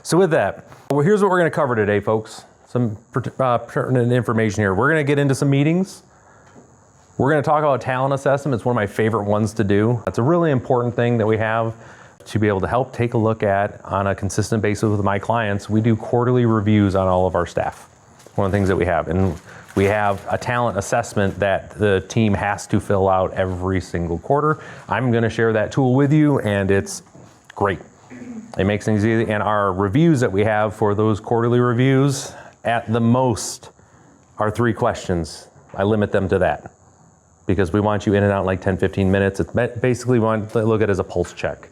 So with that, well, here's what we're going to cover today, folks. Some pertinent information here. We're going to get into some meetings. We're going to talk about talent assessment. It's one of my favorite ones to do. It's a really important thing that we have to be able to help take a look at on a consistent basis with my clients. We do quarterly reviews on all of our staff. One of the things that we have. And we have a talent assessment that the team has to fill out every single quarter. I'm going to share that tool with you, and it's great. It makes things easy. And our reviews that we have for those quarterly reviews, at the most, are 3 questions. I limit them to that because we want you in and out in like 10, 15 minutes. It's basically, we want to look at it as a pulse check.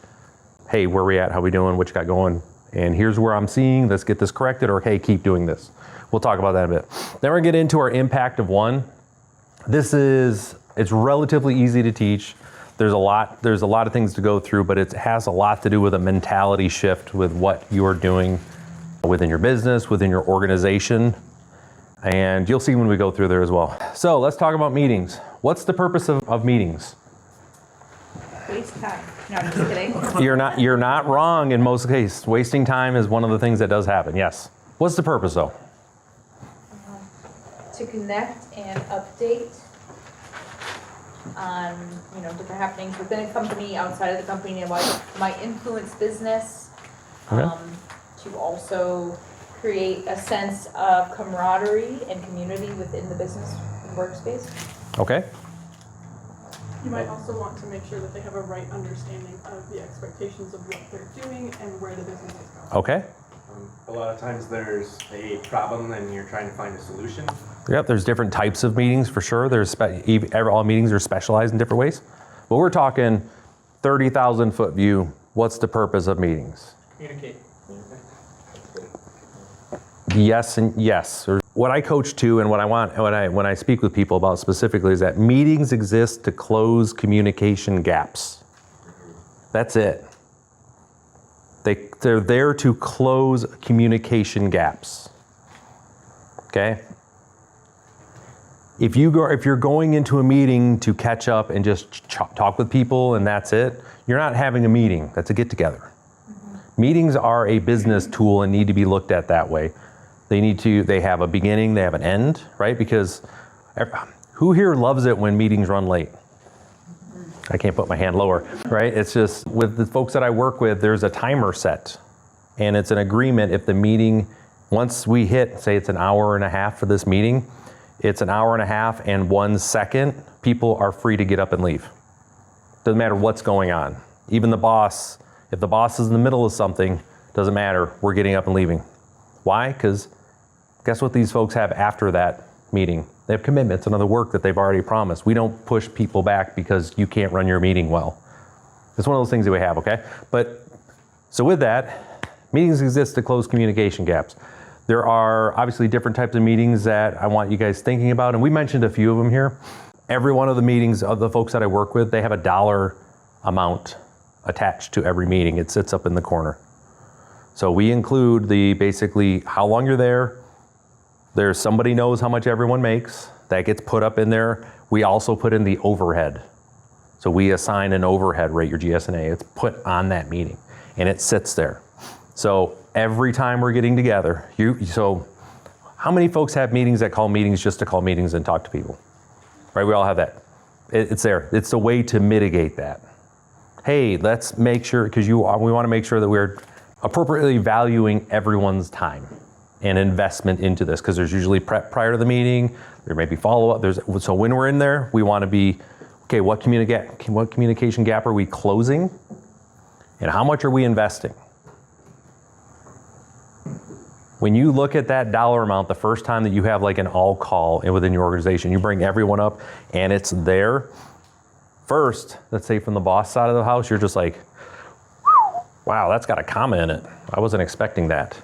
Hey, where we at? How we doing? What you got going? And here's where I'm seeing. Let's get this corrected. Or hey, keep doing this. We'll talk about that in a bit. Then we're gonna get into our impact of one. It's relatively easy to teach. There's a lot of things to go through, but it has a lot to do with a mentality shift with what you are doing within your business, within your organization. And you'll see when we go through there as well. So let's talk about meetings. What's the purpose of meetings? Waste time. No, I'm just kidding. You're not wrong in most cases. Wasting time is one of the things that does happen, yes. What's the purpose though? To connect and update on, different happenings within a company, outside of the company, and what might influence business. Okay. To also create a sense of camaraderie and community within the business workspace. Okay. You might also want to make sure that they have a right understanding of the expectations of what they're doing and where the business is going. Okay. A lot of times there's a problem and you're trying to find a solution. Yep, there's different types of meetings for sure. All meetings are specialized in different ways. But we're talking 30,000 foot view. What's the purpose of meetings? Communicate. Yes and yes. What I coach to and what I want when I speak with people about specifically is that meetings exist to close communication gaps. That's it. They're there to close communication gaps. Okay? If you're going into a meeting to catch up and just talk with people and that's it, you're not having a meeting. That's a get-together. Mm-hmm. Meetings are a business tool and need to be looked at that way. They have a beginning, they have an end, right? Because who here loves it when meetings run late? I can't put my hand lower, right? It's just with the folks that I work with, there's a timer set and it's an agreement. If the meeting, once we hit, say it's an hour and a half for this meeting, it's an hour and a half and 1 second, people are free to get up and leave. Doesn't matter what's going on. Even the boss, if the boss is in the middle of something, doesn't matter, we're getting up and leaving. Why? Because guess what these folks have after that meeting? They have commitments and other work that they've already promised. We don't push people back because you can't run your meeting well. It's one of those things that we have, okay? So with that, meetings exist to close communication gaps. There are obviously different types of meetings that I want you guys thinking about, and we mentioned a few of them here. Every one of the meetings of the folks that I work with, they have a dollar amount attached to every meeting. It sits up in the corner. So we include basically how long you're there. There's somebody knows how much everyone makes. That gets put up in there. We also put in the overhead. So we assign an overhead rate, your GSNA. It's put on that meeting and it sits there. So every time we're getting together, so how many folks have meetings that call meetings just to call meetings and talk to people? Right, we all have that. It's there. It's a way to mitigate that. Hey, let's make sure, because we want to make sure that we're appropriately valuing everyone's time and investment into this, because there's usually prep prior to the meeting, there may be follow-up. So when we're in there, we want to be, okay, what communication gap are we closing? And how much are we investing? When you look at that dollar amount, the first time that you have like an all call within your organization, you bring everyone up and it's there. First, let's say from the boss side of the house, you're just like, wow, that's got a comma in it. I wasn't expecting that.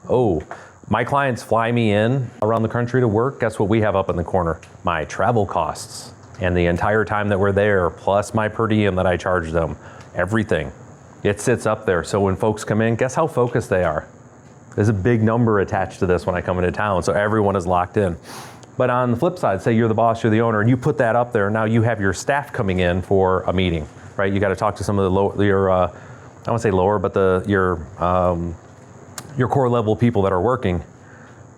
Oh, my clients fly me in around the country to work. Guess what we have up in the corner? My travel costs and the entire time that we're there, plus my per diem that I charge them, everything. It sits up there. So when folks come in, guess how focused they are? There's a big number attached to this when I come into town, so everyone is locked in. But on the flip side, say you're the boss, you're the owner, and you put that up there, now you have your staff coming in for a meeting, right? You got to talk to some of the lower, I won't say lower, but your core level people that are working,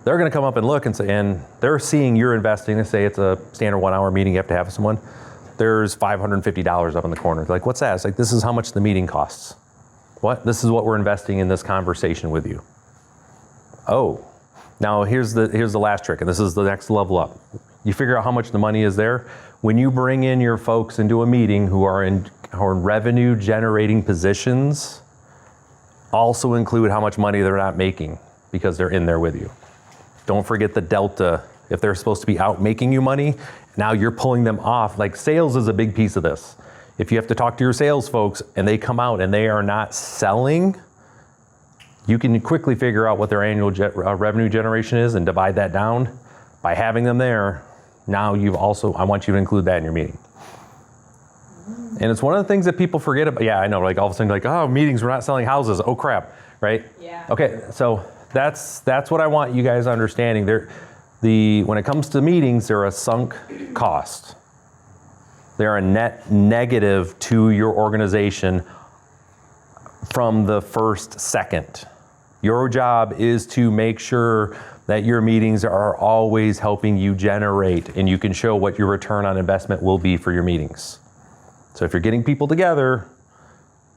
they're going to come up and look and say, and they're seeing you're investing. They say it's a standard 1 hour meeting you have to have with someone. There's $550 up in the corner. They're like, what's that? It's like, this is how much the meeting costs. What? This is what we're investing in this conversation with you. Oh, now here's the last trick, and this is the next level up. You figure out how much the money is there. When you bring in your folks into a meeting who are in revenue generating positions, also include how much money they're not making because they're in there with you. Don't forget the delta. If they're supposed to be out making you money, now you're pulling them off. Like sales is a big piece of this. If you have to talk to your sales folks and they come out and they are not selling, you can quickly figure out what their annual revenue generation is and divide that down. By having them there, now I want you to include that in your meeting. And it's one of the things that people forget about. Yeah, I know, like all of a sudden like, oh, meetings, we're not selling houses. Oh crap, right? Yeah. Okay, so that's what I want you guys understanding. When it comes to meetings, they're a sunk cost. They're a net negative to your organization from the first second. Your job is to make sure that your meetings are always helping you generate, and you can show what your return on investment will be for your meetings. So if you're getting people together,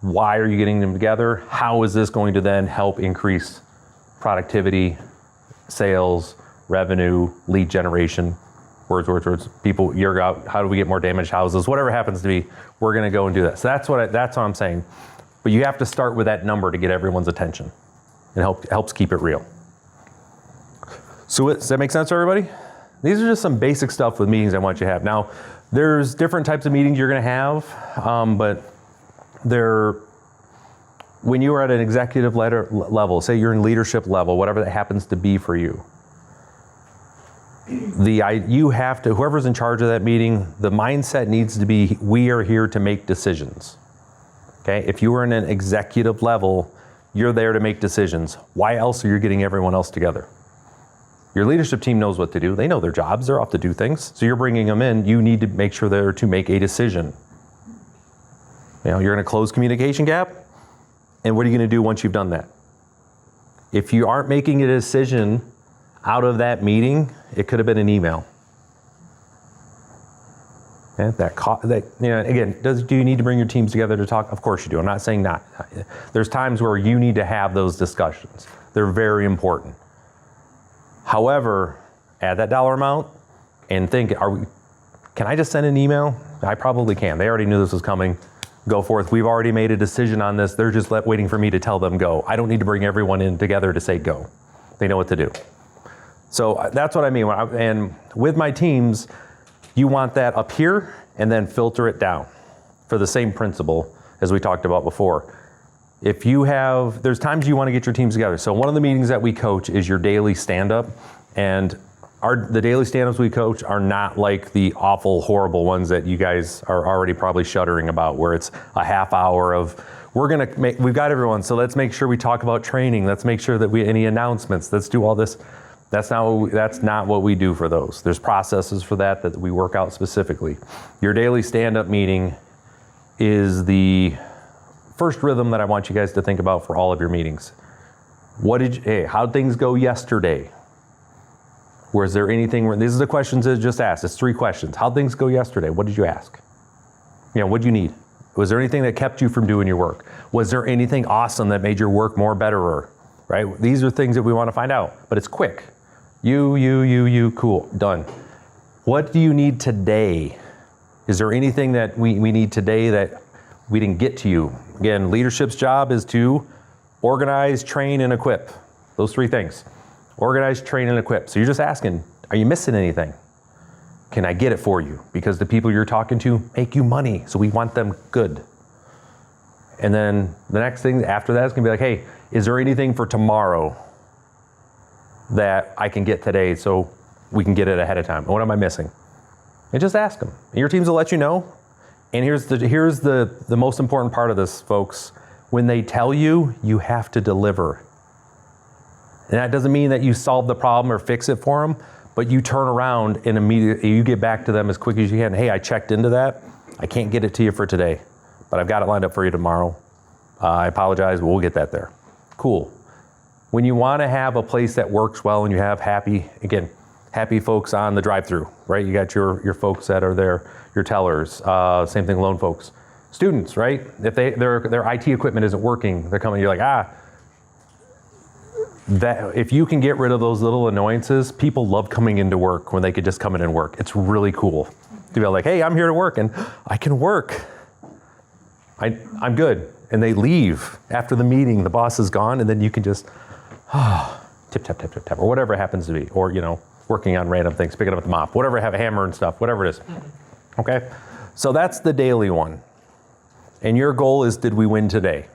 why are you getting them together? How is this going to then help increase productivity, sales, revenue, lead generation, words, people, you're out, how do we get more damaged houses? Whatever it happens to be, we're gonna go and do that. So that's what I'm saying. But you have to start with that number to get everyone's attention. It helps keep it real. So does that make sense to everybody? These are just some basic stuff with meetings I want you to have. Now, there's different types of meetings you're gonna have, but when you are at an executive level, say you're in leadership level, whatever that happens to be for you, you have to, whoever's in charge of that meeting, the mindset needs to be, we are here to make decisions. Okay, if you are in an executive level, you're there to make decisions. Why else are you getting everyone else together? Your leadership team knows what to do. They know their jobs. They're off to do things. So you're bringing them in. You need to make sure they're to make a decision. You're going to close communication gap. And what are you going to do once you've done that? If you aren't making a decision out of that meeting, it could have been an email. Again, do you need to bring your teams together to talk? Of course you do. I'm not saying not. There's times where you need to have those discussions. They're very important. However, add that dollar amount and think, can I just send an email? I probably can. They already knew this was coming. Go forth. We've already made a decision on this. They're just waiting for me to tell them go. I don't need to bring everyone in together to say go. They know what to do. So that's what I mean. And with my teams, you want that up here and then filter it down for the same principle as we talked about before. There's times you want to get your teams together. So one of the meetings that we coach is your daily stand-up. And the daily stand-ups we coach are not like the awful, horrible ones that you guys are already probably shuddering about, where it's a half hour of, we've got everyone, so let's make sure we talk about training. Let's make sure that any announcements, let's do all this. That's not what we do for those. There's processes for that we work out specifically. Your daily stand-up meeting is the first rhythm that I want you guys to think about for all of your meetings. How'd things go yesterday? Was there anything, these are the questions that just asked. It's 3 questions. How'd things go yesterday? What did you ask? What did you need? Was there anything that kept you from doing your work? Was there anything awesome that made your work more betterer? Right? These are things that we want to find out, but it's quick. You, cool, done. What do you need today? Is there anything that we need today that we didn't get to you? Again, leadership's job is to organize, train, and equip. Those 3 things. Organize, train, and equip. So you're just asking, are you missing anything? Can I get it for you? Because the people you're talking to make you money, so we want them good. And then the next thing after that is gonna be like, hey, is there anything for tomorrow that I can get today so we can get it ahead of time? What am I missing? And just ask them. And your teams will let you know. And here's the most important part of this, folks. When they tell you, you have to deliver. And that doesn't mean that you solve the problem or fix it for them, but you turn around and immediately you get back to them as quick as you can. Hey, I checked into that. I can't get it to you for today, but I've got it lined up for you tomorrow. I apologize, but we'll get that there. Cool. when you want to have a place that works well and you have happy folks on the drive-through, right? You got your folks that are there, your tellers, same thing, loan folks. Students, right? If their IT equipment isn't working, they're coming, you're like, that if you can get rid of those little annoyances, people love coming into work when they could just come in and work. It's really cool to be like, hey, I'm here to work and I can work. I'm good. And they leave after the meeting, the boss is gone, and then you can just tip, tap, tap, tap, tap, or whatever it happens to be. Or, working on random things, picking up the mop, whatever, have a hammer and stuff, whatever it is. Okay? So that's the daily one. And your goal is, did we win today?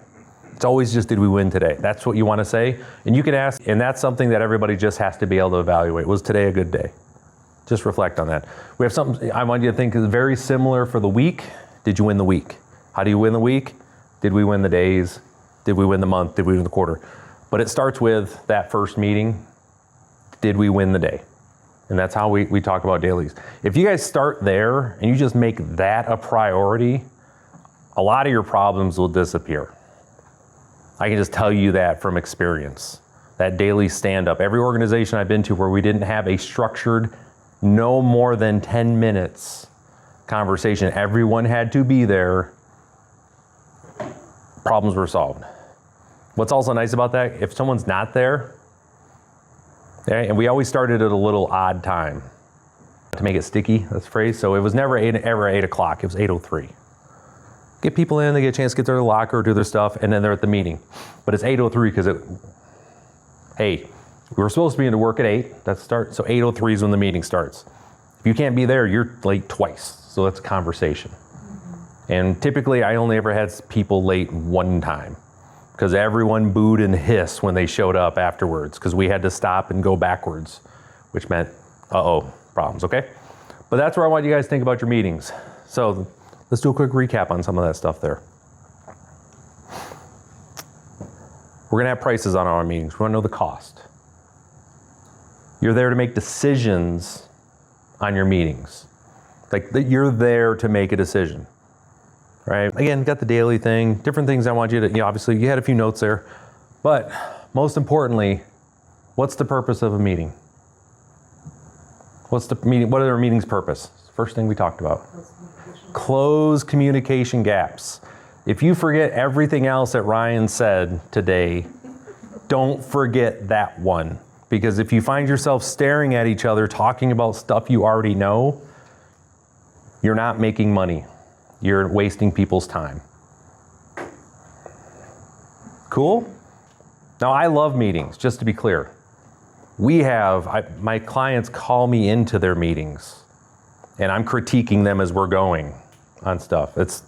It's always just, did we win today? That's what you want to say. And you can ask, and that's something that everybody just has to be able to evaluate. Was today a good day? Just reflect on that. We have something I want you to think is very similar for the week. Did you win the week? How do you win the week? Did we win the days? Did we win the month? Did we win the quarter? But it starts with that first meeting. Did we win the day? And that's how we talk about dailies. If you guys start there and you just make that a priority, a lot of your problems will disappear. I can just tell you that from experience. That daily stand-up. Every organization I've been to where we didn't have a structured, no more than 10 minutes conversation, everyone had to be there, problems were solved. What's also nice about that, if someone's not there, and we always started at a little odd time to make it sticky, that's the phrase. So it was never ever 8 o'clock, it was 8:03. Get people in, they get a chance to get to their locker, do their stuff, and then they're at the meeting. But it's 8:03 because we were supposed to be into work at 8, that's start, so 8:03 is when the meeting starts. If you can't be there, you're late twice, so that's a conversation. And typically I only ever had people late one time, because everyone booed and hissed when they showed up afterwards, because we had to stop and go backwards, which meant, problems, okay? But that's where I want you guys to think about your meetings. So let's do a quick recap on some of that stuff there. We're gonna have prices on our meetings. We wanna know the cost. You're there to make decisions on your meetings. Like you're there to make a decision. Right? Again, got the daily thing, different things I want you to, obviously you had a few notes there, but most importantly, what's the purpose of a meeting? What are our meeting's purpose? First thing we talked about. Close communication gaps. If you forget everything else that Ryan said today, don't forget that one. Because if you find yourself staring at each other, talking about stuff you already know, you're not making money. You're wasting people's time. Cool? Now I love meetings, just to be clear. My clients call me into their meetings and I'm critiquing them as we're going on stuff. Because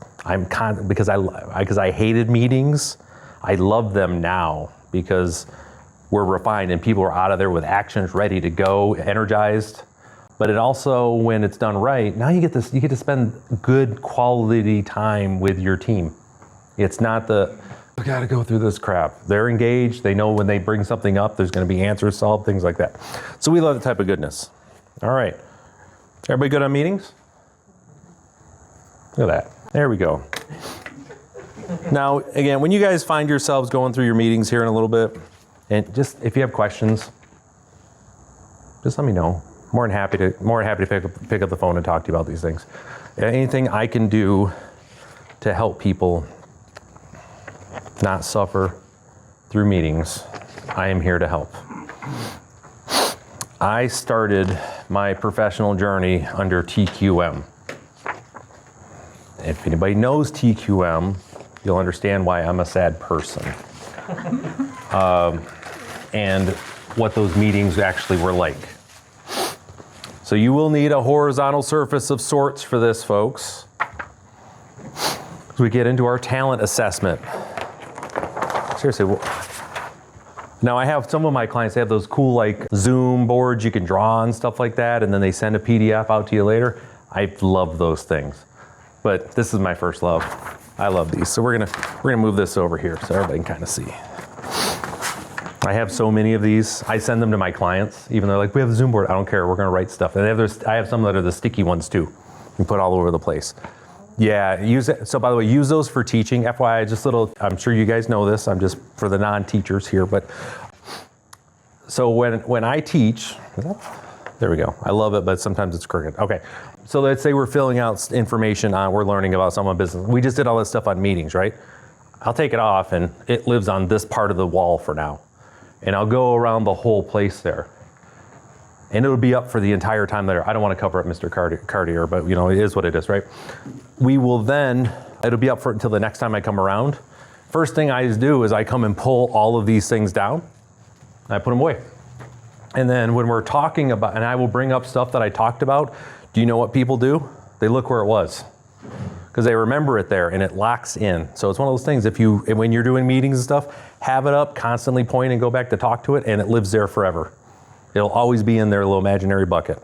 I hated meetings, I love them now because we're refined and people are out of there with actions ready to go, energized. But it also, when it's done right, now you get to spend good quality time with your team. It's not I gotta go through this crap. They're engaged, they know when they bring something up, there's gonna be answers solved, things like that. So we love that type of goodness. All right, everybody good on meetings? Look at that, there we go. Now, again, when you guys find yourselves going through your meetings here in a little bit, and just, if you have questions, just let me know. More than happy to pick up the phone and talk to you about these things. Anything I can do to help people not suffer through meetings, I am here to help. I started my professional journey under TQM. If anybody knows TQM, you'll understand why I'm a sad person. And what those meetings actually were like. So you will need a horizontal surface of sorts for this, folks. As we get into our talent assessment. Seriously, now I have some of my clients, they have those cool like Zoom boards you can draw and stuff like that, and then they send a PDF out to you later. I love those things. But this is my first love. I love these. So we're gonna move this over here so everybody can kind of see. I have so many of these. I send them to my clients, even though they're like, we have a Zoom board. I don't care, we're gonna write stuff. And I have some that are the sticky ones too. You can put all over the place. Yeah, use it. So by the way, use those for teaching. FYI, I'm sure you guys know this. I'm just for the non-teachers here, but So when I teach, there we go. I love it, but sometimes it's crooked. Okay. So let's say we're filling out information on, we're learning about someone's business. We just did all this stuff on meetings, right? I'll take it off and it lives on this part of the wall for now. And I'll go around the whole place there. And it'll be up for the entire time there. I don't want to cover up Mr. Cartier, but you know, it is what it is, right? We will then, it'll be up for until the next time I come around. First thing I do is I come and pull all of these things down and I put them away. And then when we're talking about, and I will bring up stuff that I talked about, do you know what people do? They look where it was because they remember it there and it locks in. So it's one of those things, when you're doing meetings and stuff, have it up, constantly point and go back to talk to it, and it lives there forever. It'll always be in their little imaginary bucket.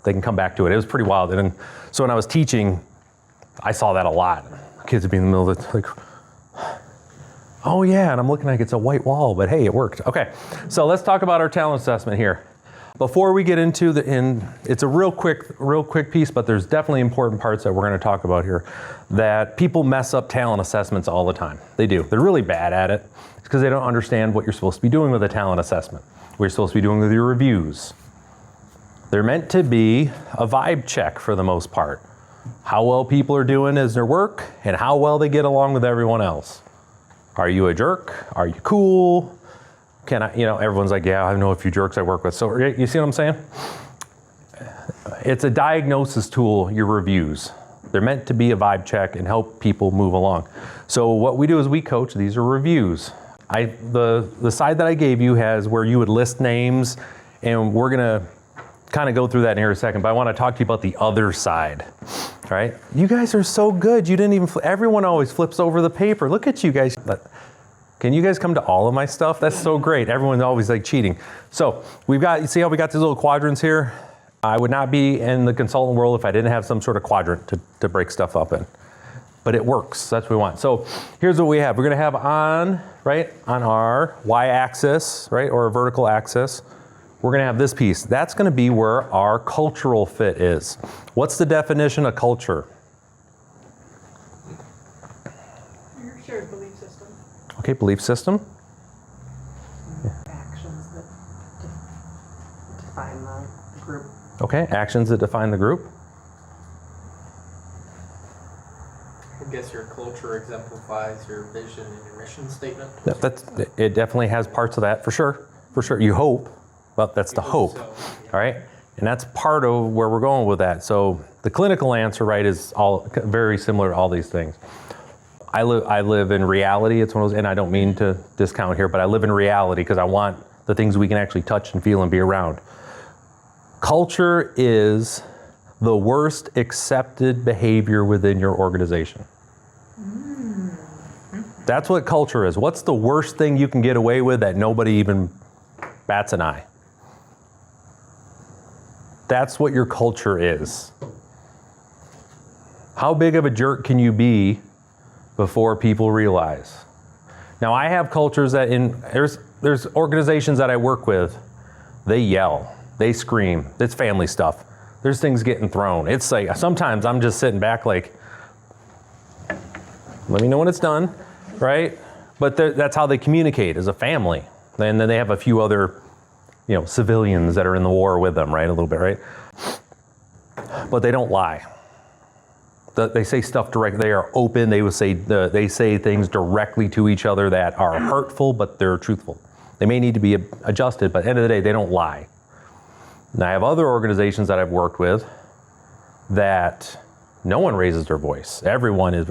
They can come back to it. It was pretty wild. And then, so when I was teaching, I saw that a lot. Kids would be in the middle of it, like, oh yeah, and I'm looking like it's a white wall, but hey, it worked. Okay, so let's talk about our talent assessment here. Before we get into it's a real quick piece, but there's definitely important parts that we're going to talk about here. That people mess up talent assessments all the time. They do. They're really bad at it. It's because they don't understand what you're supposed to be doing with a talent assessment. What you're supposed to be doing with your reviews. They're meant to be a vibe check for the most part. How well people are doing as their work and how well they get along with everyone else. Are you a jerk? Are you cool? Everyone's like, yeah, I know a few jerks I work with. So you see what I'm saying? It's a diagnosis tool, your reviews. They're meant to be a vibe check and help people move along. So what we do is we coach, these are reviews. The side that I gave you has where you would list names, and we're gonna kind of go through that in here in a second, but I want to talk to you about the other side, right? You guys are so good. You didn't even, everyone always flips over the paper. Look at you guys. Can you guys come to all of my stuff? That's so great. Everyone's always like cheating. So you see how we got these little quadrants here? I would not be in the consultant world if I didn't have some sort of quadrant to break stuff up in. But it works, that's what we want. So here's what we have. We're gonna have on our y-axis, right, or a vertical axis, we're gonna have this piece. That's gonna be where our cultural fit is. What's the definition of culture? Your shared belief system. Okay, belief system. Actions that define the group. Okay, actions that define the group. I guess your culture exemplifies your vision and your mission statement. It definitely has parts of that, for sure. For sure, you hope, but that's the hope, So, all right? And that's part of where we're going with that. So the clinical answer, right, is all very similar to all these things. I live in reality. It's one of those, and I don't mean to discount here, but I live in reality because I want the things we can actually touch and feel and be around. Culture is the worst accepted behavior within your organization. That's what culture is. What's the worst thing you can get away with that nobody even bats an eye? That's what your culture is. How big of a jerk can you be before people realize? Now I have cultures that there's organizations that I work with, they yell, they scream, it's family stuff. There's things getting thrown. It's like, sometimes I'm just sitting back like, let me know when it's done, right? But that's how they communicate as a family. And then they have a few other, civilians that are in the war with them, right? A little bit, right? But they don't lie. They say stuff direct. They are open. They say things directly to each other that are hurtful, but they're truthful. They may need to be adjusted, but at the end of the day, they don't lie. And I have other organizations that I've worked with that no one raises their voice. Everyone is,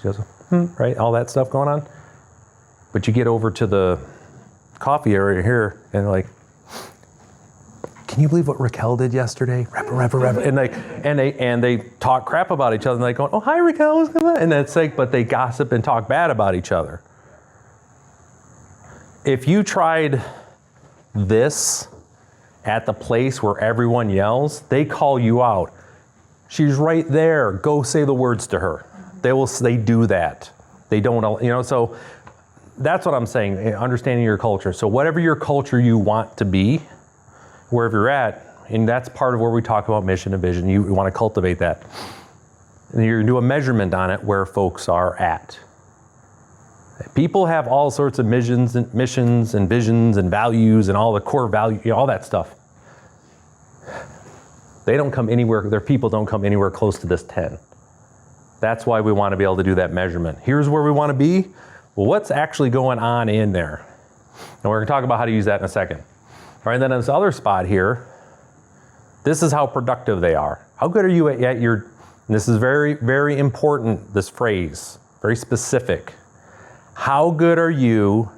just, right? All that stuff going on. But you get over to the coffee area here and like, can you believe what Raquel did yesterday? And they talk crap about each other and they go, oh, hi Raquel. And it's like, but they gossip and talk bad about each other. If you tried this at the place where everyone yells, they call you out. She's right there. Go say the words to her. They do that. They don't, so that's what I'm saying, understanding your culture. So whatever your culture you want to be, wherever you're at, and that's part of where we talk about mission and vision. You want to cultivate that. And you're going to do a measurement on it where folks are at. People have all sorts of missions and visions and values and all the core value, all that stuff. They don't come anywhere, their people don't come anywhere close to this 10. That's why we want to be able to do that measurement. Here's where we want to be. Well, what's actually going on in there? And we're going to talk about how to use that in a second. All right, and then on this other spot here, this is how productive they are. How good are you at your, and this is very, very important, this phrase, very specific. How good are you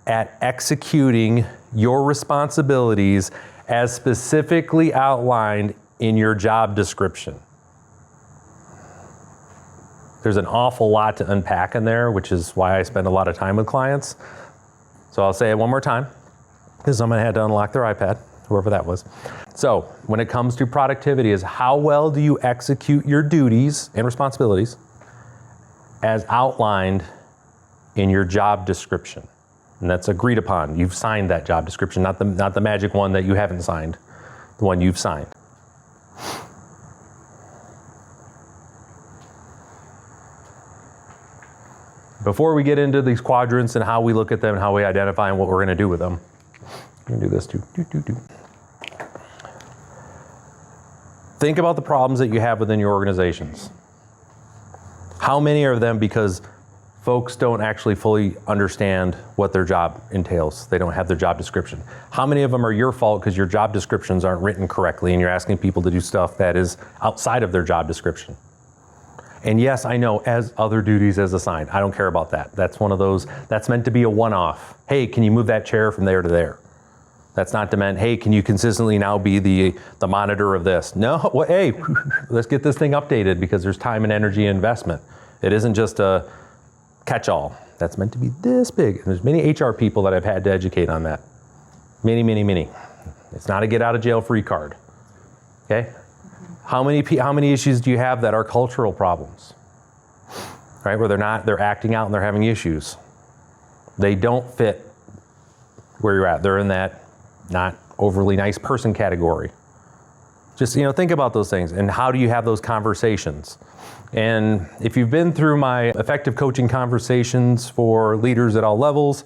at executing your responsibilities as specifically outlined in your job description? There's an awful lot to unpack in there, which is why I spend a lot of time with clients. So I'll say it one more time, because someone had to unlock their iPad, whoever that was. So when it comes to productivity, is how well do you execute your duties and responsibilities as outlined in your job description? And that's agreed upon. You've signed that job description, not the magic one that you haven't signed, the one you've signed. Before we get into these quadrants and how we look at them and how we identify and what we're going to do with them, we can do this too. Think about the problems that you have within your organizations. How many are them because folks don't actually fully understand what their job entails? They don't have their job description. How many of them are your fault because your job descriptions aren't written correctly and you're asking people to do stuff that is outside of their job description? And yes, I know, as other duties as assigned. I don't care about that. That's one of those, that's meant to be a one-off. Hey, can you move that chair from there to there? That's not meant, hey, can you consistently now be the monitor of this? No, well, hey, let's get this thing updated because there's time and energy investment. It isn't just a catch-all. That's meant to be this big. And there's many HR people that I've had to educate on that. Many. It's not a get out of jail free card. Okay? How many issues do you have that are cultural problems? Right, where they're acting out and they're having issues. They don't fit where you're at. They're in that not overly nice person category. Just, think about those things and how do you have those conversations? And if you've been through my effective coaching conversations for leaders at all levels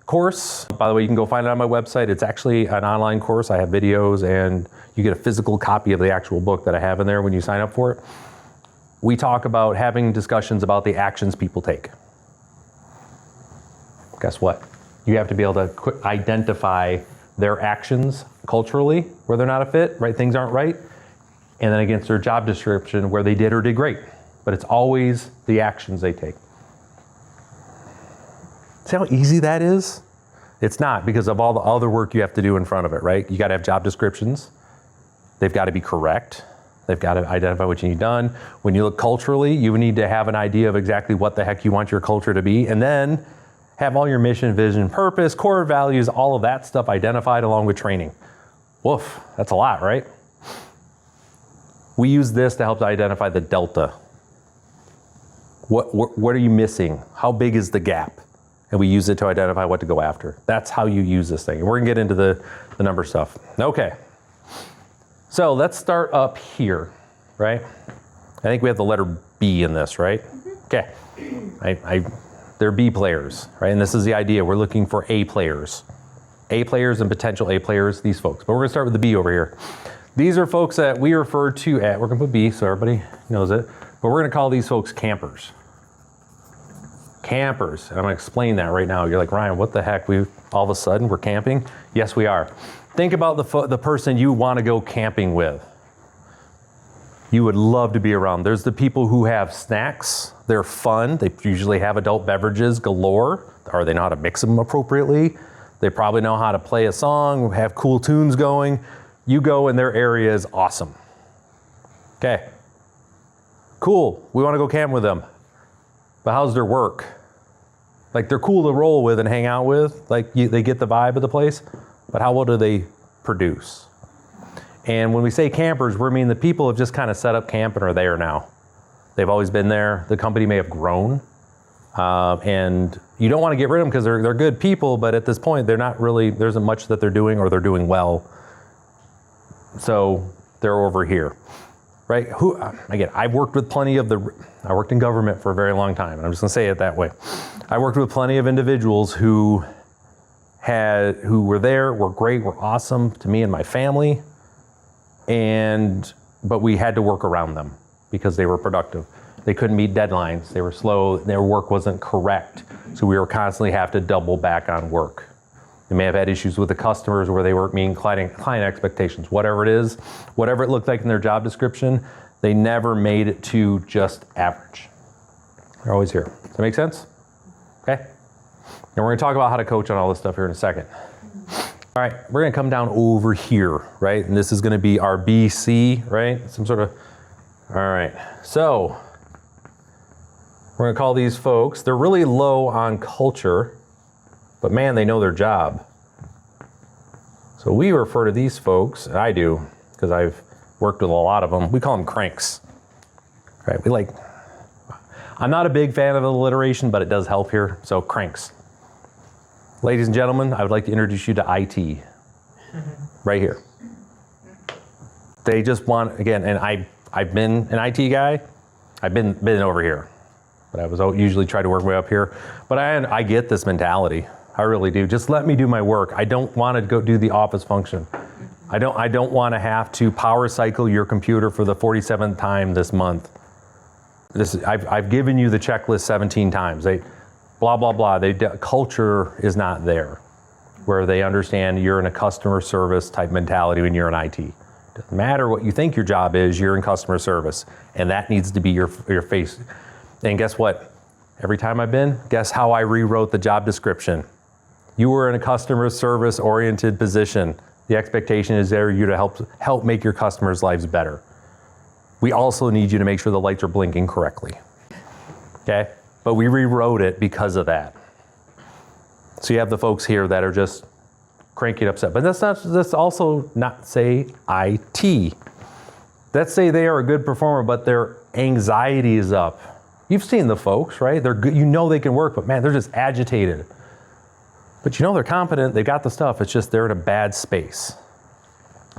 course, by the way, you can go find it on my website. It's actually an online course. I have videos and you get a physical copy of the actual book that I have in there when you sign up for it. We talk about having discussions about the actions people take. Guess what? You have to be able to identify their actions culturally where they're not a fit, right? Things aren't right. And then against their job description where they did or did great. But it's always the actions they take. See how easy that is? It's not, because of all the other work you have to do in front of it, right? You got to have job descriptions. They've got to be correct. They've got to identify what you need done. When you look culturally, you need to have an idea of exactly what the heck you want your culture to be, and then have all your mission, vision, purpose, core values, all of that stuff identified along with training. Woof, that's a lot, right? We use this to help to identify the delta. What are you missing? How big is the gap? And we use it to identify what to go after. That's how you use this thing. And we're gonna get into the number stuff. Okay. So let's start up here, right? I think we have the letter B in this, right? Okay. They're B players, right? And this is the idea. We're looking for A players. A players and potential A players, these folks. But we're gonna start with the B over here. These are folks that we refer to at, we're gonna put B so everybody knows it, but we're gonna call these folks campers. Campers, and I'm gonna explain that right now. You're like, Ryan, what the heck? All of a sudden we're camping? Yes, we are. Think about the person you wanna go camping with. You would love to be around. There's the people who have snacks. They're fun. They usually have adult beverages galore. Or they know how to mix them appropriately. They probably know how to play a song, have cool tunes going. You go and their area is awesome. Okay, cool, we wanna go camp with them. But how's their work? Like, they're cool to roll with and hang out with. Like, they get the vibe of the place, but how well do they produce? And when we say campers, we mean the people have just kind of set up camp and are there now. They've always been there. The company may have grown. And you don't want to get rid of them because they're good people, but at this point, they're not really, there isn't much that they're doing or they're doing well. So they're over here. right? Again, I've worked with I worked in government for a very long time, and I'm just gonna say it that way. I worked with plenty of individuals who were there, were great, were awesome to me and my family, but we had to work around them because they were productive. They couldn't meet deadlines, they were slow, their work wasn't correct, so we were constantly have to double back on work. They may have had issues with the customers where they weren't meeting client expectations, whatever it is, whatever it looked like in their job description, they never made it to just average. They're always here. Does that make sense? Okay. And we're gonna talk about how to coach on all this stuff here in a second. All right, we're gonna come down over here, right? And this is gonna be our BC, right? All right, so we're gonna call these folks, they're really low on culture, but man, they know their job. So we refer to these folks, and I do, because I've worked with a lot of them, we call them cranks, right? I'm not a big fan of alliteration, but it does help here, so cranks. Ladies and gentlemen, I would like to introduce you to IT, right here. They just want, again, and I've been an IT guy, I've been over here, but I was usually try to work my way up here. But I get this mentality, I really do. Just let me do my work. I don't want to go do the office function. I don't want to have to power cycle your computer for the 47th time this month. I've given you the checklist 17 times. Blah, blah, blah. Culture is not there where they understand you're in a customer service type mentality when you're in IT. Doesn't matter what you think your job is, you're in customer service. And that needs to be your face. And guess what? Every time I've been, guess how I rewrote the job description? You were in a customer service oriented position. The expectation is there you to help make your customers' lives better. We also need you to make sure the lights are blinking correctly. Okay? But we rewrote it because of that. So you have the folks here that are just cranky upset. But that's also not say IT. Let's say they are a good performer, but their anxiety is up. You've seen the folks, right? They're good, you know they can work, but man, they're just agitated. But you know they're competent, they got the stuff, it's just they're in a bad space.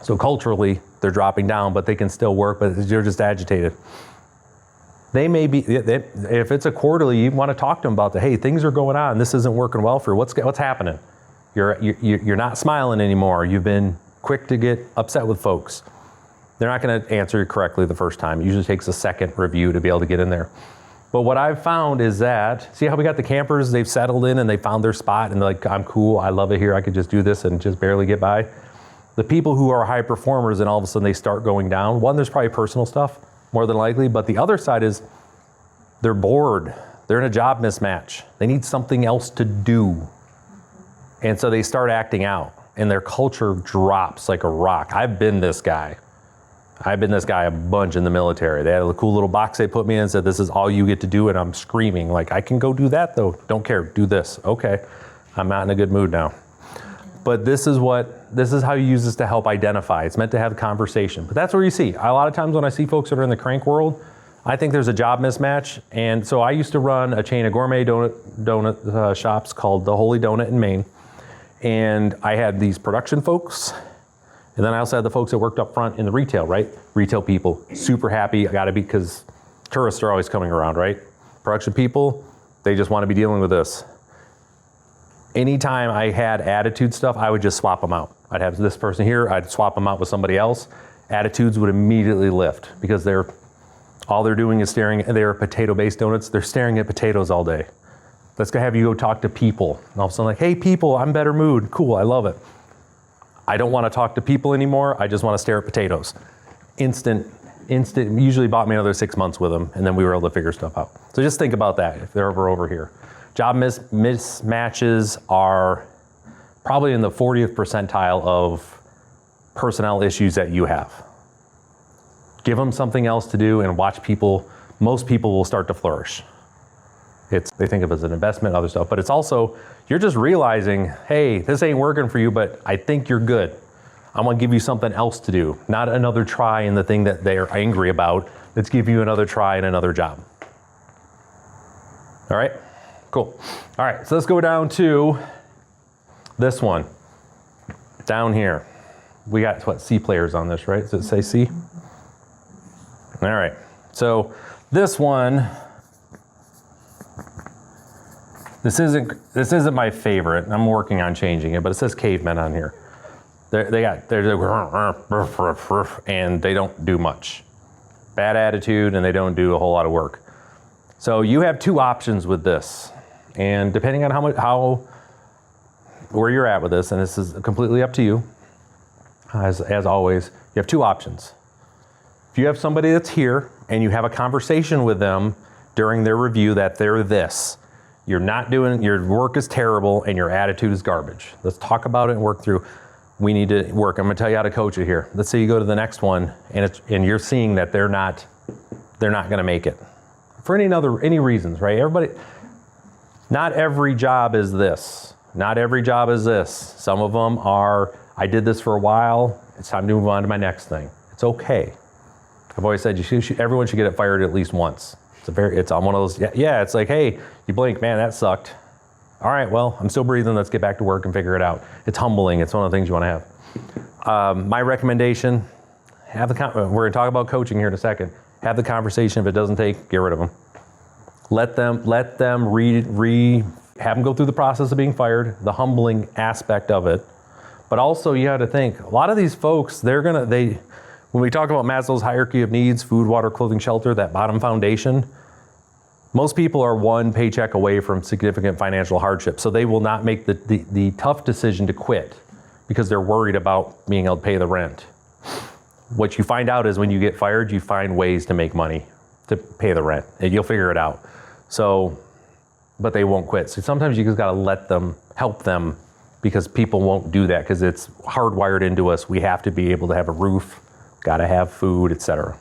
So culturally, they're dropping down, but they can still work, but they're just agitated. They may be, if it's a quarterly, you want to talk to them about hey, things are going on, this isn't working well for you, what's happening? You're not smiling anymore, you've been quick to get upset with folks. They're not going to answer you correctly the first time. It usually takes a second review to be able to get in there. But what I've found is that, see how we got the campers, they've settled in and they found their spot and they're like, I'm cool, I love it here, I could just do this and just barely get by. The people who are high performers and all of a sudden they start going down, one, there's probably personal stuff, more than likely, but the other side is they're bored. They're in a job mismatch. They need something else to do. And so they start acting out and their culture drops like a rock. I've been this guy a bunch in the military. They had a cool little box they put me in and said, this is all you get to do, and I'm screaming, like, I can go do that though, don't care, do this. Okay, I'm not in a good mood now. But this is how you use this to help identify. It's meant to have a conversation. But that's where you see, a lot of times when I see folks that are in the crank world, I think there's a job mismatch. And so I used to run a chain of gourmet donut shops called The Holy Donut in Maine. And I had these production folks, and then I also had the folks that worked up front in the retail, right? Retail people, super happy, because tourists are always coming around, right? Production people, they just want to be dealing with this. Anytime I had attitude stuff, I would just swap them out. I'd have this person here, I'd swap them out with somebody else. Attitudes would immediately lift because all they're doing is they're potato-based donuts, they're staring at potatoes all day. Let's go have you go talk to people. And all of a sudden like, hey people, I'm better mood, cool, I love it. I don't want to talk to people anymore, I just want to stare at potatoes. Instant, usually bought me another 6 months with them, and then we were able to figure stuff out. So just think about that if they're over here. Job mismatches are probably in the 40th percentile of personnel issues that you have. Give them something else to do and watch most people will start to flourish. They think of it as an investment, other stuff, but it's also, you're just realizing, hey, this ain't working for you, but I think you're good. I'm gonna give you something else to do, not another try in the thing that they're angry about. Let's give you another try in another job. All right, cool. All right, so let's go down to this one. Down here, we got, C players on this, right? Does it say C? All right. So this one, this isn't my favorite. I'm working on changing it, but it says cavemen on here. They're and they don't do much. Bad attitude, and they don't do a whole lot of work. So you have two options with this, and depending on where you're at with this, and this is completely up to you. As always, you have two options. If you have somebody that's here and you have a conversation with them during their review that they're this, you're not doing, your work is terrible and your attitude is garbage. Let's talk about it and work through. We need to work. I'm going to tell you how to coach it here. Let's say you go to the next one and you're seeing that they're not going to make it for any reasons, right? Not every job is this. Not every job is this. Some of them are, I did this for a while. It's time to move on to my next thing. It's okay. I've always said everyone should get fired at least once. It's on one of those. Yeah. It's like, hey, you blink, man, that sucked. All right, well, I'm still breathing. Let's get back to work and figure it out. It's humbling. It's one of the things you want to have. My recommendation: we're going to talk about coaching here in a second. Have the conversation. If it doesn't take, get rid of them. Let them have them go through the process of being fired. The humbling aspect of it. But also you have to think, a lot of these folks, when we talk about Maslow's hierarchy of needs, food, water, clothing, shelter, that bottom foundation, most people are one paycheck away from significant financial hardship. So they will not make the tough decision to quit because they're worried about being able to pay the rent. What you find out is when you get fired, you find ways to make money to pay the rent, and you'll figure it out. So, but they won't quit. So sometimes you just got to let them, help them, because people won't do that because it's hardwired into us. We have to be able to have a roof, got to have food, etc.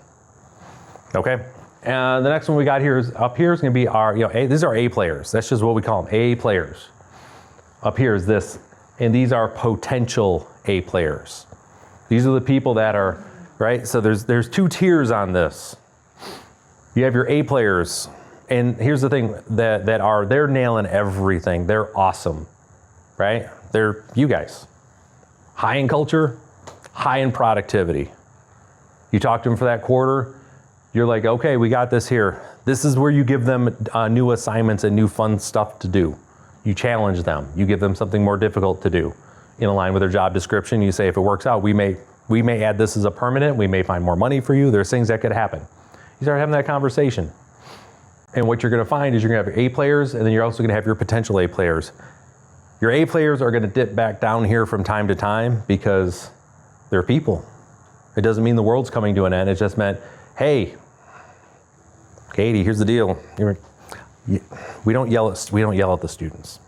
Okay, and the next one we got here is up here is going to be our, these are A players. That's just what we call them, A players. Up here is this, and these are potential A players. These are the people that are, right? So there's two tiers on this. You have your A players, and here's the thing they're nailing everything. They're awesome, right? They're you guys. High in culture, high in productivity. You talk to them for that quarter, you're like, okay, we got this here. This is where you give them new assignments and new fun stuff to do. You challenge them. You give them something more difficult to do in line with their job description. You say, if it works out, we may add this as a permanent. We may find more money for you. There's things that could happen. You start having that conversation. And what you're going to find is you're going to have your A players, and then you're also going to have your potential A players. Your A players are going to dip back down here from time to time because they're people. It doesn't mean the world's coming to an end. It just meant, hey, Katie, here's the deal. We don't yell at the students.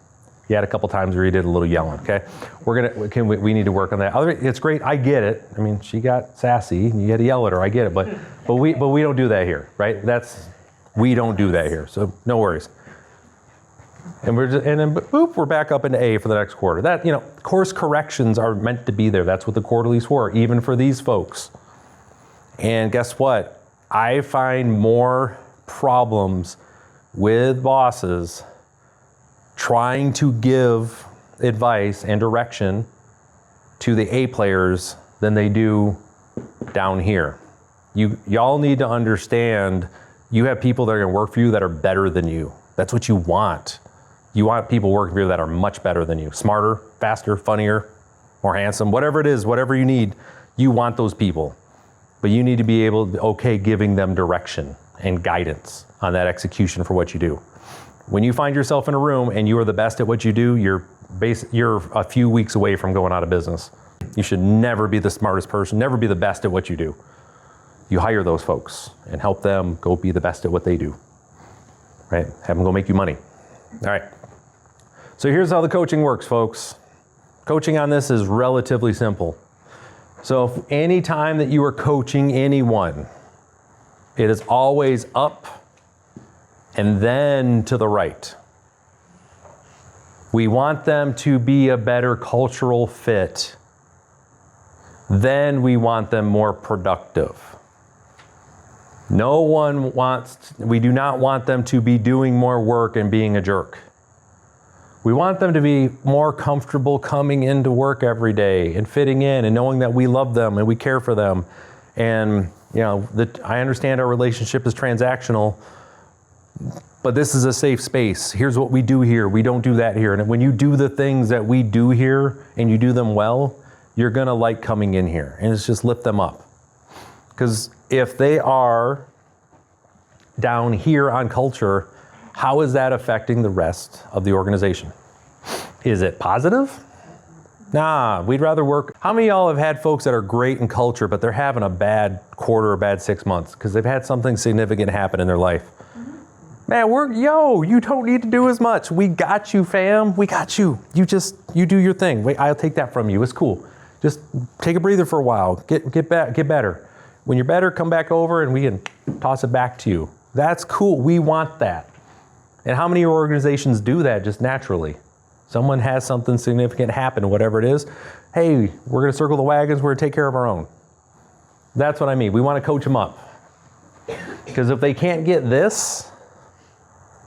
You had a couple times where you did a little yelling. Okay, we need to work on that. It's great. I get it. I mean, she got sassy. And you had to yell at her. I get it. But we don't do that here, right? We don't do that here. So no worries. And then boop, we're back up into A for the next quarter. Course corrections are meant to be there. That's what the quarterlies for, even for these folks. And guess what? I find more problems with bosses trying to give advice and direction to the A players than they do down here. Y'all need to understand you have people that are going to work for you that are better than you. That's what you want. You want people working for you that are much better than you. Smarter, faster, funnier, more handsome, whatever it is, whatever you need, you want those people. But you need to be able to, giving them direction and guidance on that execution for what you do. When you find yourself in a room and you are the best at what you do, you're a few weeks away from going out of business. You should never be the smartest person, never be the best at what you do. You hire those folks and help them go be the best at what they do, right? Have them go make you money. All right. So here's how the coaching works, folks. Coaching on this is relatively simple. So any time that you are coaching anyone, it is always up and then to the right. We want them to be a better cultural fit. Then we want them more productive. We do not want them to be doing more work and being a jerk. We want them to be more comfortable coming into work every day and fitting in and knowing that we love them and we care for them. And, You know, I understand our relationship is transactional, but this is a safe space. Here's what we do here. We don't do that here. And when you do the things that we do here and you do them well, you're gonna like coming in here. And it's just lift them up. Because if they are down here on culture, how is that affecting the rest of the organization? Is it positive? Nah, we'd rather work. How many of y'all have had folks that are great in culture, but they're having a bad quarter or bad 6 months because they've had something significant happen in their life? Man, you don't need to do as much. We got you, fam. We got you. You do your thing. Wait, I'll take that from you. It's cool. Just take a breather for a while. Get better. When you're better, come back over and we can toss it back to you. That's cool. We want that. And how many organizations do that just naturally? Someone has something significant happen, whatever it is. Hey, we're going to circle the wagons. We're going to take care of our own. That's what I mean. We want to coach them up. Because if they can't get this,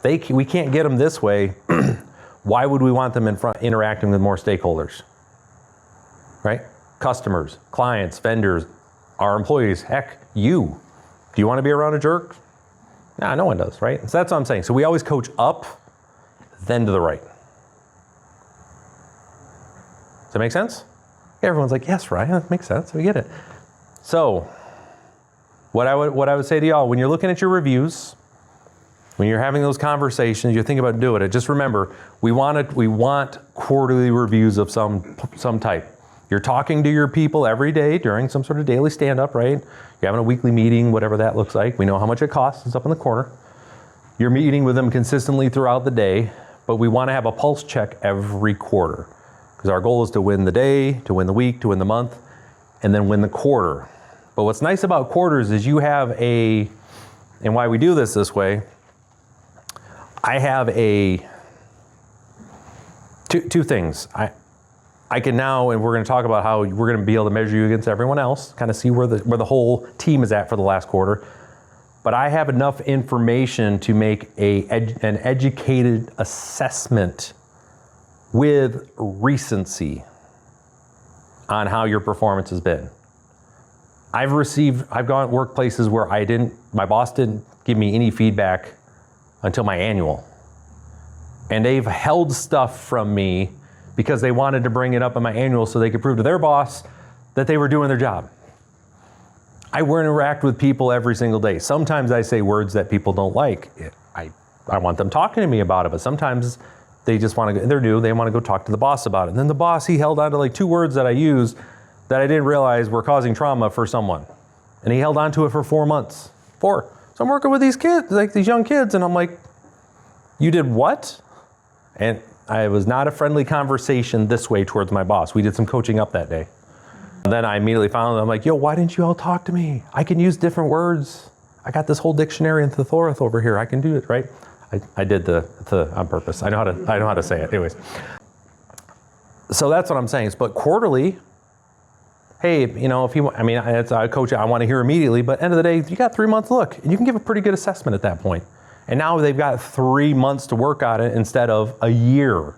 we can't get them this way. Why would we want them in front interacting with more stakeholders? Right? Customers, clients, vendors, our employees, heck, you. Do you want to be around a jerk? Nah, no one does, right? So that's what I'm saying. So we always coach up, then to the right. Does that make sense? Everyone's like, yes, Ryan, that makes sense. We get it. So what I would say to y'all, when you're looking at your reviews, when you're having those conversations, you're thinking about doing it, just remember, we want quarterly reviews of some type. You're talking to your people every day during some sort of daily stand-up, right? You're having a weekly meeting, whatever that looks like. We know how much it costs. It's up in the corner. You're meeting with them consistently throughout the day, but we want to have a pulse check every quarter because our goal is to win the day, to win the week, to win the month, and then win the quarter. But what's nice about quarters is you have and why we do this way, I have two things. I can now, and we're going to talk about how we're going to be able to measure you against everyone else, kind of see where the whole team is at for the last quarter. But I have enough information to make an educated assessment with recency on how your performance has been. I've gone to workplaces where my boss didn't give me any feedback until my annual. And they've held stuff from me because they wanted to bring it up in my annual so they could prove to their boss that they were doing their job. I interact with people every single day. Sometimes I say words that people don't like. I want them talking to me about it, but sometimes they just want to, they want to go talk to the boss about it. And then the boss, he held on to like 2 words that I used that I didn't realize were causing trauma for someone. And he held on to it for 4 months. 4. So I'm working with these kids, like these young kids, and I'm like, you did what? And it was not a friendly conversation this way towards my boss. We did some coaching up that day. And then I immediately found I'm like, yo, why didn't you all talk to me? I can use different words. I got this whole dictionary in thesaurus over here. I can do it, right? I did the on purpose. I know how to say it. Anyways. So that's what I'm saying. But quarterly, hey, if you, it's a coach, I want to hear immediately, but end of the day, you got 3 months look, and you can give a pretty good assessment at that point. And now they've got 3 months to work on it instead of a year.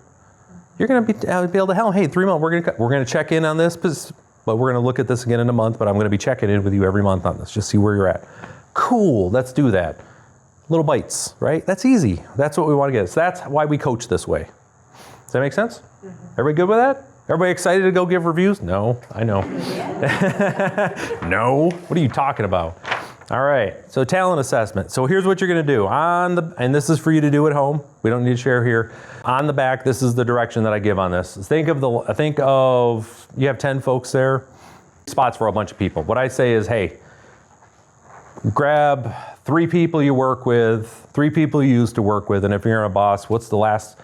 You're going to be able to hey, 3 months, we're going to check in on this, but we're going to look at this again in a month, but I'm going to be checking in with you every month on this, just see where you're at. Cool, let's do that. Little bites, right? That's easy. That's what we want to get. So that's why we coach this way. Does that make sense? Mm-hmm. Everybody good with that? Everybody excited to go give reviews? No, I know. No, what are you talking about? All right, so talent assessment. So here's what you're gonna do. And this is for you to do at home. We don't need to share here. On the back, this is the direction that I give on this. Think of you have 10 folks there, spots for a bunch of people. What I say is, hey, grab 3 people you work with, 3 people you used to work with, and if you're a boss, what's the last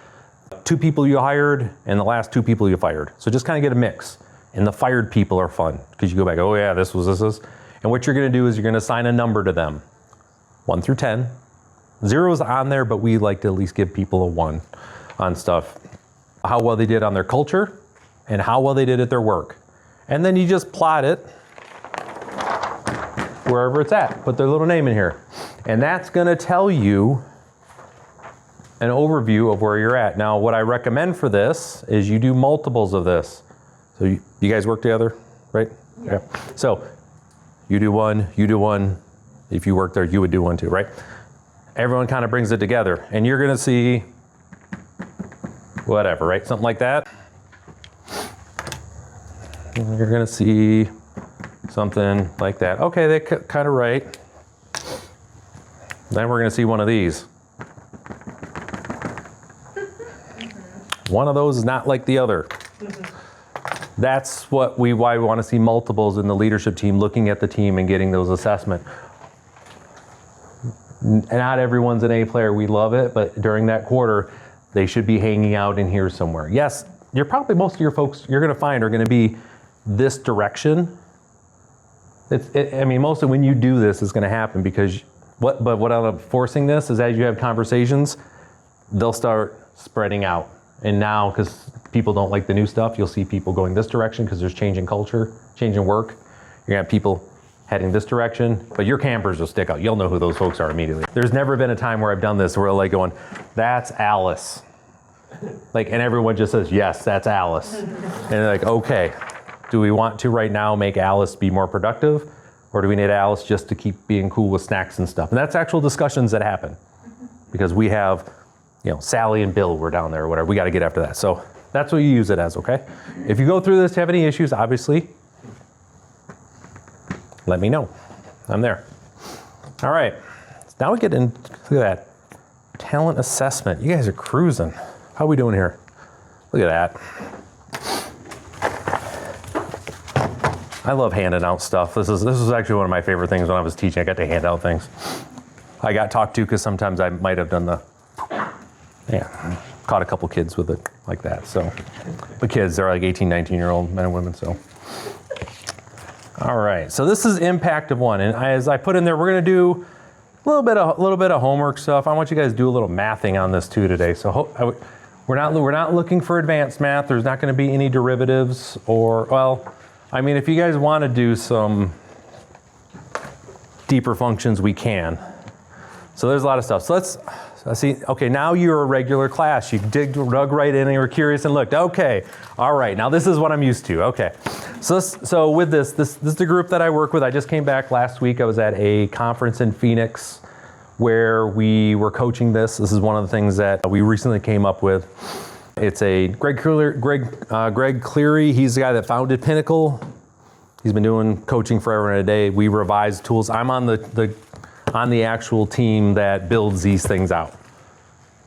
2 people you hired and the last 2 people you fired. So just kind of get a mix. And the fired people are fun because you go back, oh yeah, this is. And what you're going to do is you're going to assign a number to them, 1 through 10. 0 is on there, but we like to at least give people a 1 on stuff. How well they did on their culture and how well they did at their work. And then you just plot it wherever it's at. Put their little name in here. And that's going to tell you an overview of where you're at. Now, what I recommend for this is you do multiples of this. So you guys work together, right? Yeah. So you do one, you do one. If you work there, you would do one too, right? Everyone kind of brings it together, and you're gonna see whatever, right? Something like that. And you're gonna see something like that. Okay, they kind of right. Then we're gonna see one of these. One of those is not like the other. That's why we want to see multiples in the leadership team, looking at the team and getting those assessment. Not everyone's an A player, we love it, but during that quarter, they should be hanging out in here somewhere. Yes, you're probably, most of your folks you're gonna find are gonna be this direction. I mean, mostly when you do this, it's gonna happen because, but what I'm forcing this is as you have conversations, they'll start spreading out. And now, because people don't like the new stuff, you'll see people going this direction because there's changing culture, changing work. You're gonna have people heading this direction, but your campers will stick out. You'll know who those folks are immediately. There's never been a time where I've done this where like going, that's Alice. Like, and everyone just says, yes, that's Alice. And they're like, okay, do we want to right now make Alice be more productive? Or do we need Alice just to keep being cool with snacks and stuff? And that's actual discussions that happen because we have, Sally and Bill were down there or whatever. We got to get after that. So that's what you use it as, okay? If you go through this, have any issues, obviously, let me know. I'm there. All right. Now we get into that talent assessment. You guys are cruising. How are we doing here? Look at that. I love handing out stuff. This is actually one of my favorite things when I was teaching. I got to hand out things. I got talked to because sometimes I might have done caught a couple kids with it like that. So the kids, they're like 18, 19-year-old men and women. So, all right. So this is impact of one. And as I put in there, we're going to do a little bit of homework stuff. I want you guys to do a little mathing on this too today. So we're not looking for advanced math. There's not going to be any derivatives if you guys want to do some deeper functions, we can. So there's a lot of stuff. So let's see. Okay, now you're a regular class. You dug right in and you were curious and looked. Okay, all right. Now this is what I'm used to. Okay, so with this is the group that I work with. I just came back last week. I was at a conference in Phoenix where we were coaching this. This is one of the things that we recently came up with. It's a Greg Cleary. He's the guy that founded Pinnacle. He's been doing coaching forever and a day. We revise tools. I'm on the actual team that builds these things out.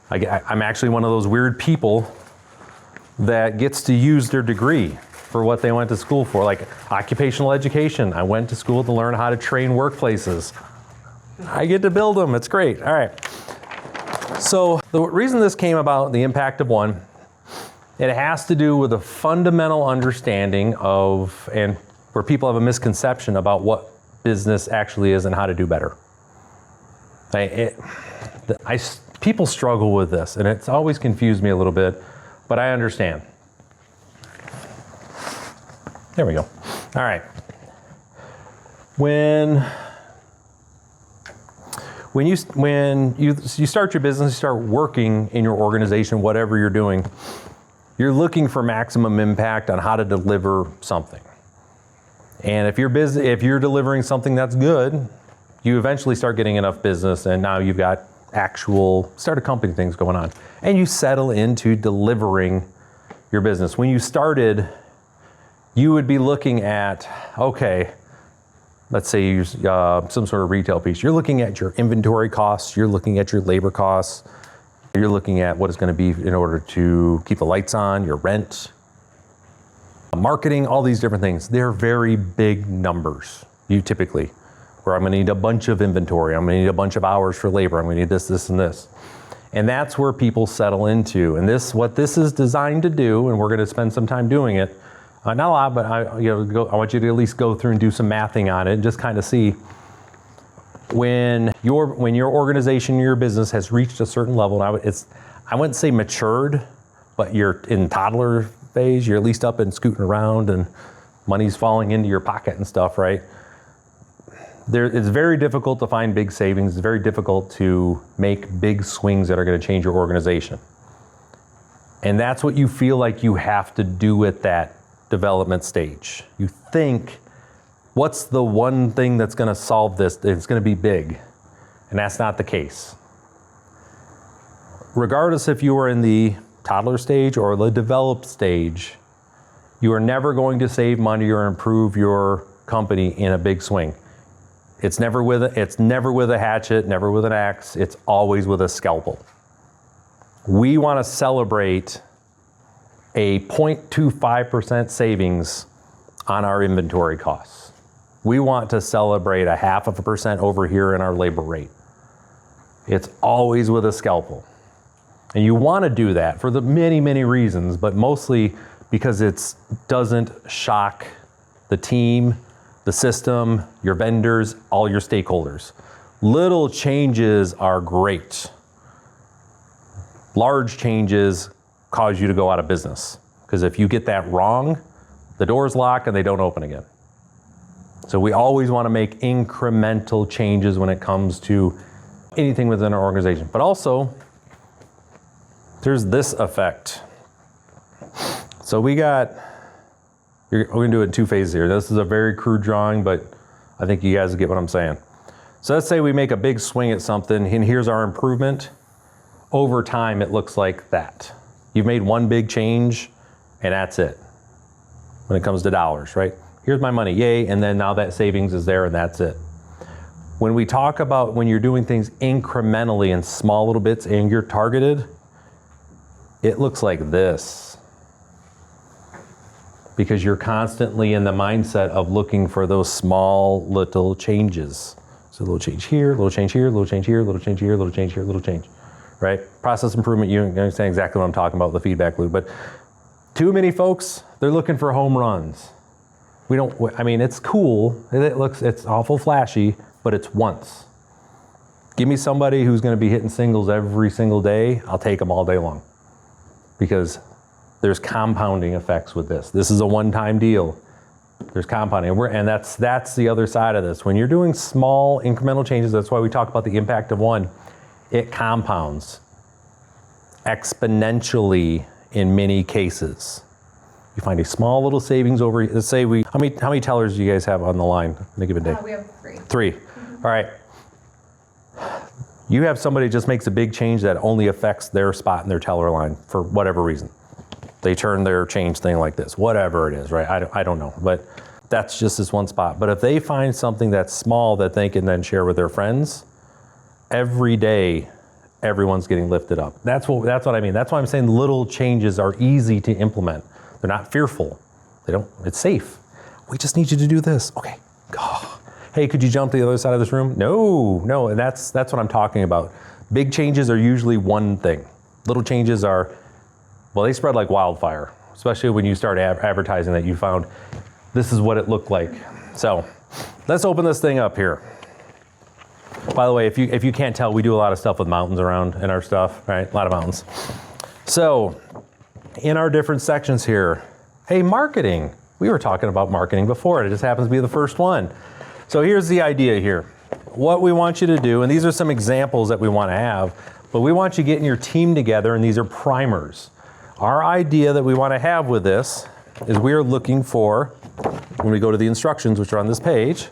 I'm actually one of those weird people that gets to use their degree for what they went to school for, like occupational education. I went to school to learn how to train workplaces. I get to build them. It's great. All right. So the reason this came about, the impact of one, it has to do with a fundamental understanding of, and where people have a misconception about what business actually is and how to do better. People struggle with this, and it's always confused me a little bit, but I understand. There we go. All right. When you start your business, you start working in your organization, whatever you're doing, you're looking for maximum impact on how to deliver something. And if you're delivering something that's good, you eventually start getting enough business, and now you've got start a company things going on. And you settle into delivering your business. When you started, you would be looking at, okay, let's say you use some sort of retail piece. You're looking at your inventory costs, you're looking at your labor costs, you're looking at what it's going to be in order to keep the lights on, your rent, marketing, all these different things. They're very big numbers, where I'm going to need a bunch of inventory, I'm going to need a bunch of hours for labor, I'm going to need this, this, and this. And that's where people settle into. And what this is designed to do, and we're going to spend some time doing it, not a lot, but I want you to at least go through and do some mathing on it and just kind of see when your organization, your business has reached a certain level, and I wouldn't say matured, but you're in toddler phase, you're at least up and scooting around and money's falling into your pocket and stuff, right? It's very difficult to find big savings. It's very difficult to make big swings that are going to change your organization. And that's what you feel like you have to do at that development stage. You think what's the one thing that's going to solve this? It's going to be big. And that's not the case. Regardless if you are in the toddler stage or the developed stage, you are never going to save money or improve your company in a big swing. It's never with a hatchet, never with an axe. It's always with a scalpel. We want to celebrate a 0.25% savings on our inventory costs. We want to celebrate a 0.5% over here in our labor rate. It's always with a scalpel. And you want to do that for the many, many reasons, but mostly because it doesn't shock the team, the system, your vendors, all your stakeholders. Little changes are great. Large changes cause you to go out of business. Because if you get that wrong, the doors lock and they don't open again. So we always want to make incremental changes when it comes to anything within our organization. But also, there's this effect. So we're going to do it in two phases here. This is a very crude drawing, but I think you guys get what I'm saying. So let's say we make a big swing at something, and here's our improvement. Over time, it looks like that. You've made one big change, and that's it. When it comes to dollars, right? Here's my money, yay, and then now that savings is there, and that's it. When we talk about when you're doing things incrementally in small little bits and you're targeted, it looks like this. Because you're constantly in the mindset of looking for those small little changes. So a little change here, a little change here, a little change here, a little change here, a little change here, a little change, right? Process improvement, you understand exactly what I'm talking about, the feedback loop. But too many folks, they're looking for home runs. It's cool, it's awful flashy, but it's once. Give me somebody who's gonna be hitting singles every single day, I'll take them all day long. Because there's compounding effects with this. This is a one-time deal. There's compounding, and that's the other side of this. When you're doing small incremental changes, that's why we talk about the impact of one. It compounds exponentially in many cases. You find a small little savings over, let's say how many tellers do you guys have on the line in a given day? We have 3. 3, all right. You have somebody just makes a big change that only affects their spot in their teller line for whatever reason. They turn their change thing like this, whatever it is, right? I don't know, but that's just this one spot. But if they find something that's small that they can then share with their friends, every day, everyone's getting lifted up. That's what I mean. That's why I'm saying little changes are easy to implement. They're not fearful. It's safe. We just need you to do this. Okay. Oh. Hey, could you jump to the other side of this room? No, and that's what I'm talking about. Big changes are usually one thing. Little changes they spread like wildfire, especially when you start advertising that you found this is what it looked like. So let's open this thing up here. By the way, if you can't tell, we do a lot of stuff with mountains around in our stuff, right? A lot of mountains. So in our different sections here, hey, marketing. We were talking about marketing before. It just happens to be the first one. So here's the idea here. What we want you to do, and these are some examples that we want to have, but we want you getting your team together, and these are primers. Our idea that we want to have with this is we are looking for, when we go to the instructions, which are on this page,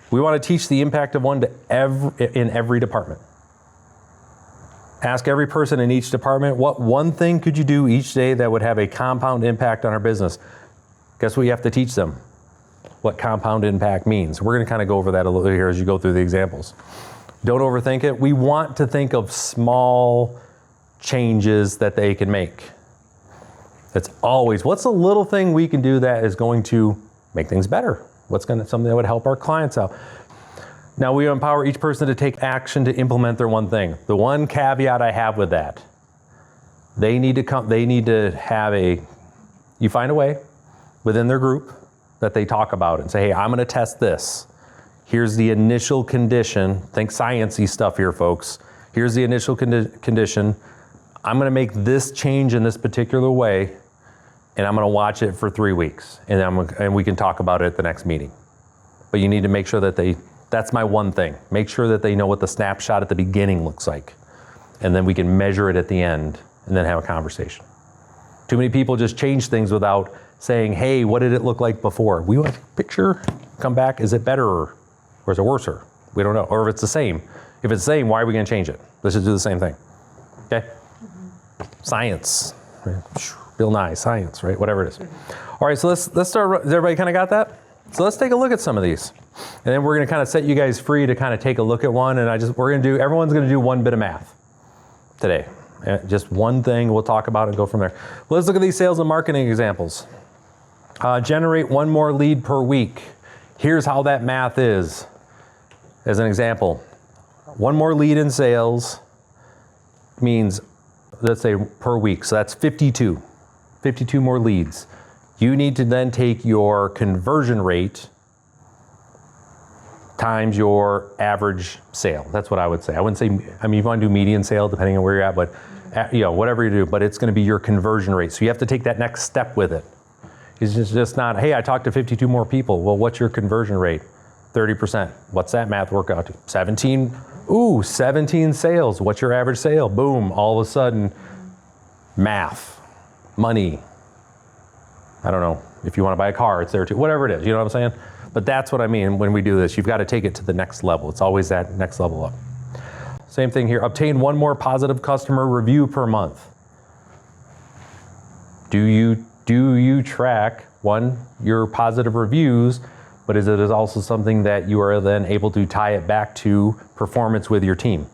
we want to teach the impact of one in every department. Ask every person in each department, what one thing could you do each day that would have a compound impact on our business? Guess what you have to teach them? What compound impact means. We're going to kind of go over that a little here as you go through the examples. Don't overthink it. We want to think of small changes that they can make. It's always, what's a little thing we can do that is going to make things better? Something that would help our clients out? Now we empower each person to take action to implement their one thing. The one caveat I have with that, you find a way within their group that they talk about and say, hey, I'm gonna test this. Here's the initial condition. Think science-y stuff here, folks. Here's the initial condition. I'm gonna make this change in this particular way, and I'm gonna watch it for 3 weeks, and we can talk about it at the next meeting. But you need to make sure that that's my one thing. Make sure that they know what the snapshot at the beginning looks like, and then we can measure it at the end, and then have a conversation. Too many people just change things without saying, hey, what did it look like before? We want a picture, come back, is it better or is it worse? We don't know. Or if it's the same. If it's the same, why are we going to change it? Let's just do the same thing. Okay? Science. Right? Bill Nye, science, right? Whatever it is. All right, so let's start. Has everybody kind of got that? So let's take a look at some of these. And then we're going to kind of set you guys free to kind of take a look at one. And everyone's going to do one bit of math today. Just one thing we'll talk about and go from there. Well, let's look at these sales and marketing examples. Generate one more lead per week. Here's how that math is. As an example, one more lead in sales means, let's say, per week. So that's 52 more leads. You need to then take your conversion rate times your average sale. That's what I would say. I wouldn't say, I mean, you want to do median sale depending on where you're at, but whatever you do, but it's going to be your conversion rate. So you have to take that next step with it. It's just not, hey, I talked to 52 more people. Well, what's your conversion rate? 30%. What's that math work out to? 17. Ooh, 17 sales. What's your average sale? Boom. All of a sudden, math, money. I don't know. If you want to buy a car, it's there too. Whatever it is, you know what I'm saying? But that's what I mean when we do this. You've got to take it to the next level. It's always that next level up. Same thing here. Obtain one more positive customer review per month. Do you track, one, your positive reviews, but is it also something that you are then able to tie it back to performance with your team?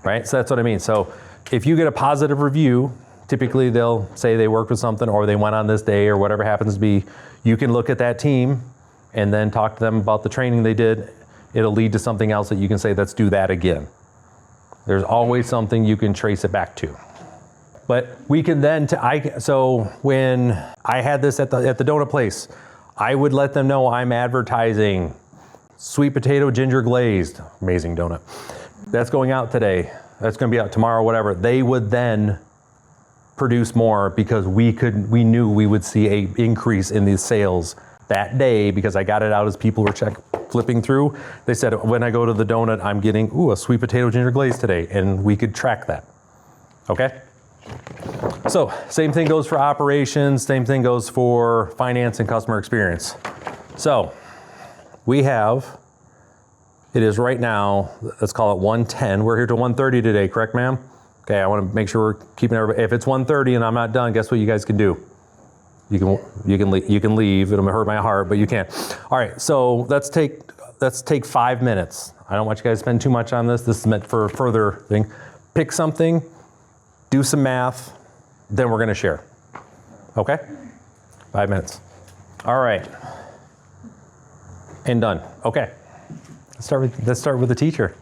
Right? So that's what I mean. So if you get a positive review, typically they'll say they worked with something or they went on this day or whatever happens to be. You can look at that team and then talk to them about the training they did. It'll lead to something else that you can say, let's do that again. There's always something you can trace it back to. But we can then, so when I had this at the donut place, I would let them know I'm advertising sweet potato ginger glazed, amazing donut. That's going out today. That's going to be out tomorrow, whatever. They would then produce more because we knew we would see a increase in these sales that day because I got it out as people were flipping through. They said, when I go to the donut, I'm getting, a sweet potato ginger glaze today. And we could track that. Okay? So same thing goes for operations. Same thing goes for finance and customer experience. So we have, it is right now, let's call it 1:10. We're here to 1:30 today, correct, ma'am? Okay, I want to make sure we're keeping everybody. If it's 1:30 and I'm not done, guess what you guys can do? You can leave. It'll hurt my heart, but you can. All right, so let's take 5 minutes. I don't want you guys to spend too much on this. This is meant for a further thing. Pick something, do some math, then we're going to share. Okay? 5 minutes. All right. And done. Okay. Let's start with the teacher.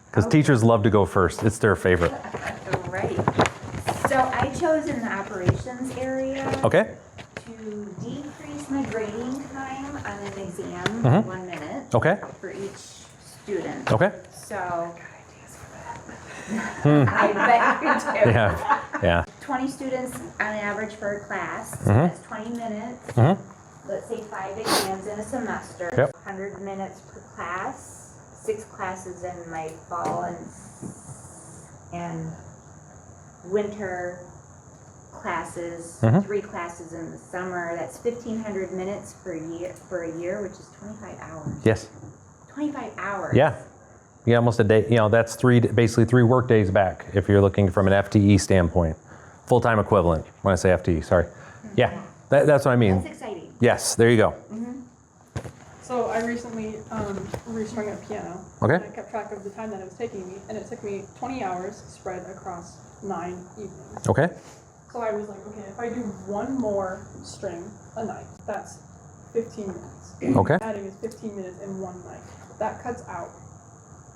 Because teachers love to go first. It's their favorite. Right. So I chose in the operations area Okay? to decrease my grading time on an exam 1 minute Okay? for each student. Okay? So I bet you do. Yeah. 20 students on average for a class. So that's 20 minutes. Let's say 5 exams in a semester. Yep. 100 minutes per class. 6 classes in my fall and winter classes, 3 classes in the summer. That's 1,500 minutes for a year, which is 25 hours. Yes. 25 hours. Yeah. Yeah, almost a day. That's basically 3 work days back if you're looking from an FTE standpoint. Full-time equivalent, when I say FTE, sorry. Yeah, that's what I mean. That's exciting. Yes, there you go. So I recently restrung a piano. Okay. And I kept track of the time that it was taking me, and it took me 20 hours spread across 9 evenings. Okay. So I was like, okay, if I do 1 more string a night, that's 15 minutes. Okay. Adding is 15 minutes in 1 night. That cuts out,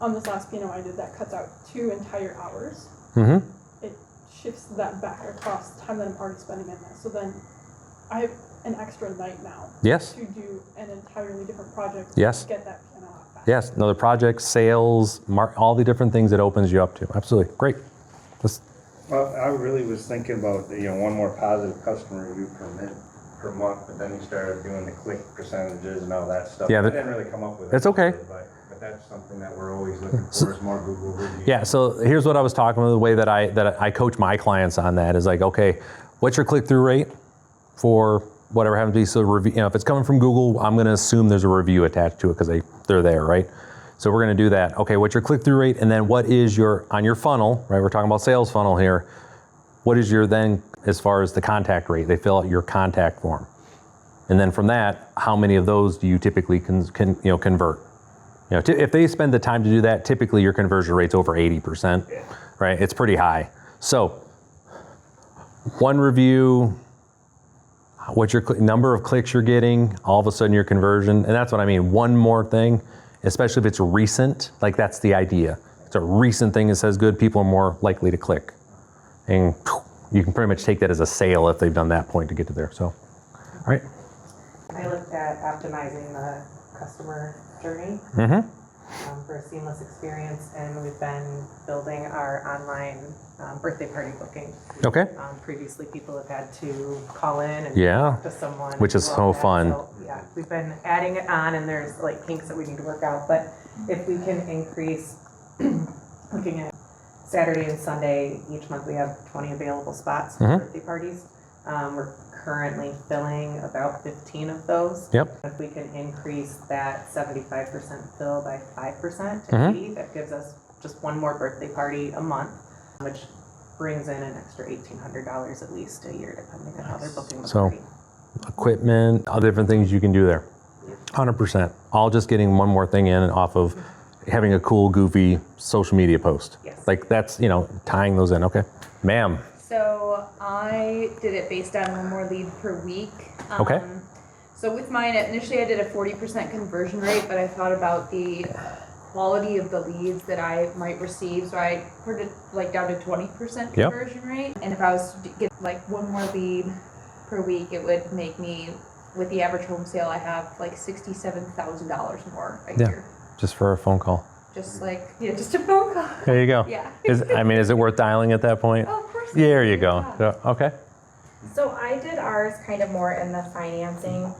on this last piano I did, that cuts out 2 entire hours. It shifts that back across the time that I'm already spending in this. So then I have an extra night now. Yes. To do an entirely different project. Yes. To get that piano out back. Yes, another project, sales, all the different things it opens you up to. Absolutely. Great. Well, I really was thinking about, one more positive customer review per month, but then you started doing the click percentages and all that stuff. Yeah, I didn't really come up with it. That's okay. But that's something that we're always looking for is more Google reviews. Yeah, so here's what I was talking about, the way that I coach my clients on that is like, okay, what's your click-through rate? for whatever happens to be. So review, if it's coming from Google, I'm going to assume there's a review attached to it because they're there, right? So we're going to do that. Okay, what's your click-through rate? And then what is on your funnel, right? We're talking about sales funnel here. What is your then, as far as the contact rate? They fill out your contact form. And then from that, how many of those do you typically convert? If they spend the time to do that, typically your conversion rate's over 80%, right? It's pretty high. So one review, what your number of clicks you're getting, all of a sudden your conversion, and that's what I mean. One more thing, especially if it's recent, like that's the idea. It's a recent thing that says good, people are more likely to click. And you can pretty much take that as a sale if they've done that point to get to there. So, all right. I looked at optimizing the customer journey for a seamless experience, and we've been building our online birthday party booking. Okay. Previously, people have had to call in and Yeah. talk to someone. Which is do all so that. fun. So, yeah, we've been adding it on, and there's like kinks that we need to work out. But if we can increase, looking at Saturday and Sunday, each month we have 20 available spots for birthday parties. We're currently filling about 15 of those. Yep. If we can increase that 75% fill by 5% to 80, that gives us just one more birthday party a month, which brings in an extra $1,800 at least a year, depending on how they're booking the So- party. Equipment, all different things you can do there. 100%. All just getting one more thing in off of having a cool, goofy social media post. Yes. Like that's, tying those in. Okay. Ma'am. So I did it based on one more lead per week. Okay. So with mine, initially I did a 40% conversion rate, but I thought about the quality of the leads that I might receive. So I put it down to 20% Yep. conversion rate. And if I was to get one more lead per week, it would make me, with the average home sale I have, $67,000 more a Yeah. year. Just for a phone call. Just a phone call. There you go. Yeah. Is it worth dialing at that point? Oh, of course. Yeah, there you go. Yeah. Yeah, okay. So I did ours kind of more in the financing.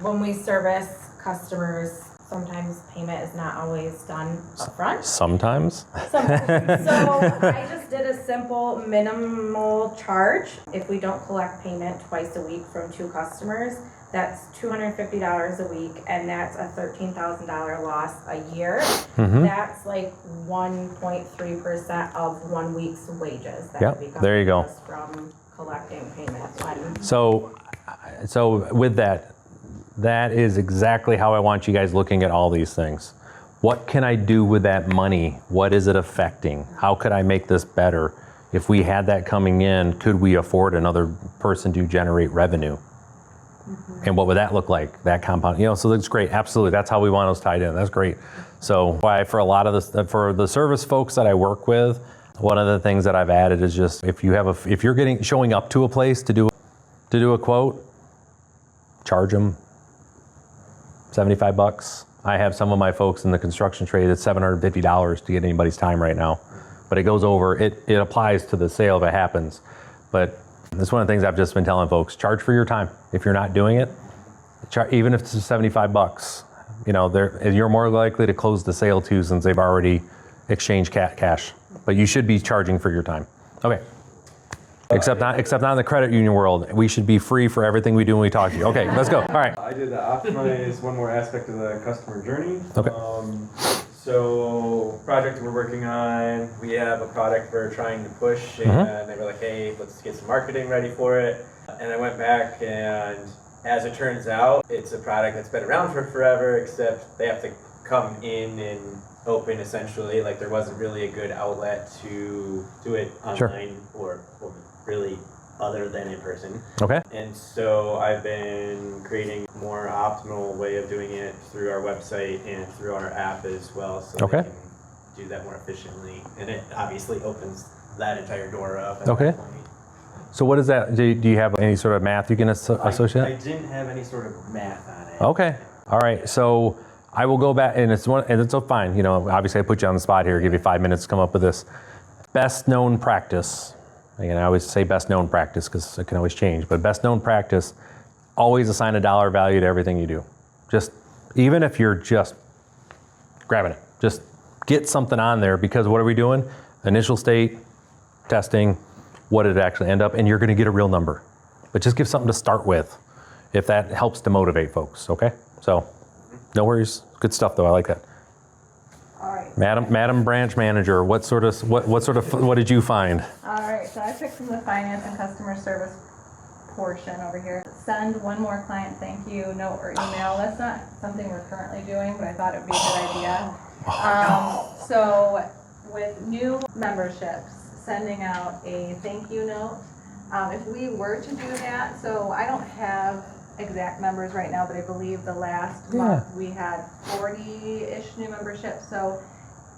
When we service customers, sometimes payment is not always done upfront. Sometimes. Sometimes. So I just did a simple minimal charge. If we don't collect payment twice a week from 2 customers, that's $250 a week, and that's a $13,000 loss a year. That's like 1.3% of 1 week's wages that Yep, would be there you go. just from collecting payment. So with that is exactly how I want you guys looking at all these things. What can I do with that money? What is it affecting? How could I make this better? If we had that coming in, could we afford another person to generate revenue? And what would that look like? That compound, so that's great. Absolutely. That's how we want those tied in. That's great. So why for a lot of this, for the service folks that I work with, one of the things that I've added is just if you're showing up to a place to do a quote, charge them $75. I have some of my folks in the construction trade at $750 to get anybody's time right now, but it goes over. It applies to the sale if it happens, but that's one of the things I've just been telling folks: charge for your time. If you're not doing it, even if it's $75, you're more likely to close the sale too, since they've already exchanged cash. But you should be charging for your time. Okay. Except not in the credit union world. We should be free for everything we do when we talk to you. Okay, let's go. All right. I did optimize one more aspect of the customer journey. Okay. So project we're working on, we have a product we're trying to push, and they were like, hey, let's get some marketing ready for it. And I went back, and as it turns out, it's a product that's been around for forever, except they have to come in and open essentially. Like there wasn't really a good outlet to do it online or really other than in person. Okay. And so I've been creating a more optimal way of doing it through our website and through our app as well, so Okay. they can do that more efficiently. And it obviously opens that entire door up. at Okay. that point. So what is that? Do you have any sort of math you can associate? I didn't have any sort of math on it. Okay. All right. So I will go back, and it's so fine. Obviously I put you on the spot here, give you 5 minutes to come up with this. Best known practice. Again, I always say best known practice because it can always change, but best known practice, always assign a dollar value to everything you do. Just, even if you're just grabbing it, just get something on there, because what are we doing? Initial state, testing, what did it actually end up, and you're gonna get a real number. but just give something to start with if that helps to motivate folks, okay? So, no worries. Good stuff though, I like that. All right. Madam Branch Manager, what did you find? All right, so I picked from the finance and customer service portion over here. Send one more client thank you note or email. That's not something we're currently doing, but I thought it would be a good idea. So with new memberships, sending out a thank you note. If we were to do that, so I don't have exact numbers right now, but I believe the last month we had 40-ish new memberships. So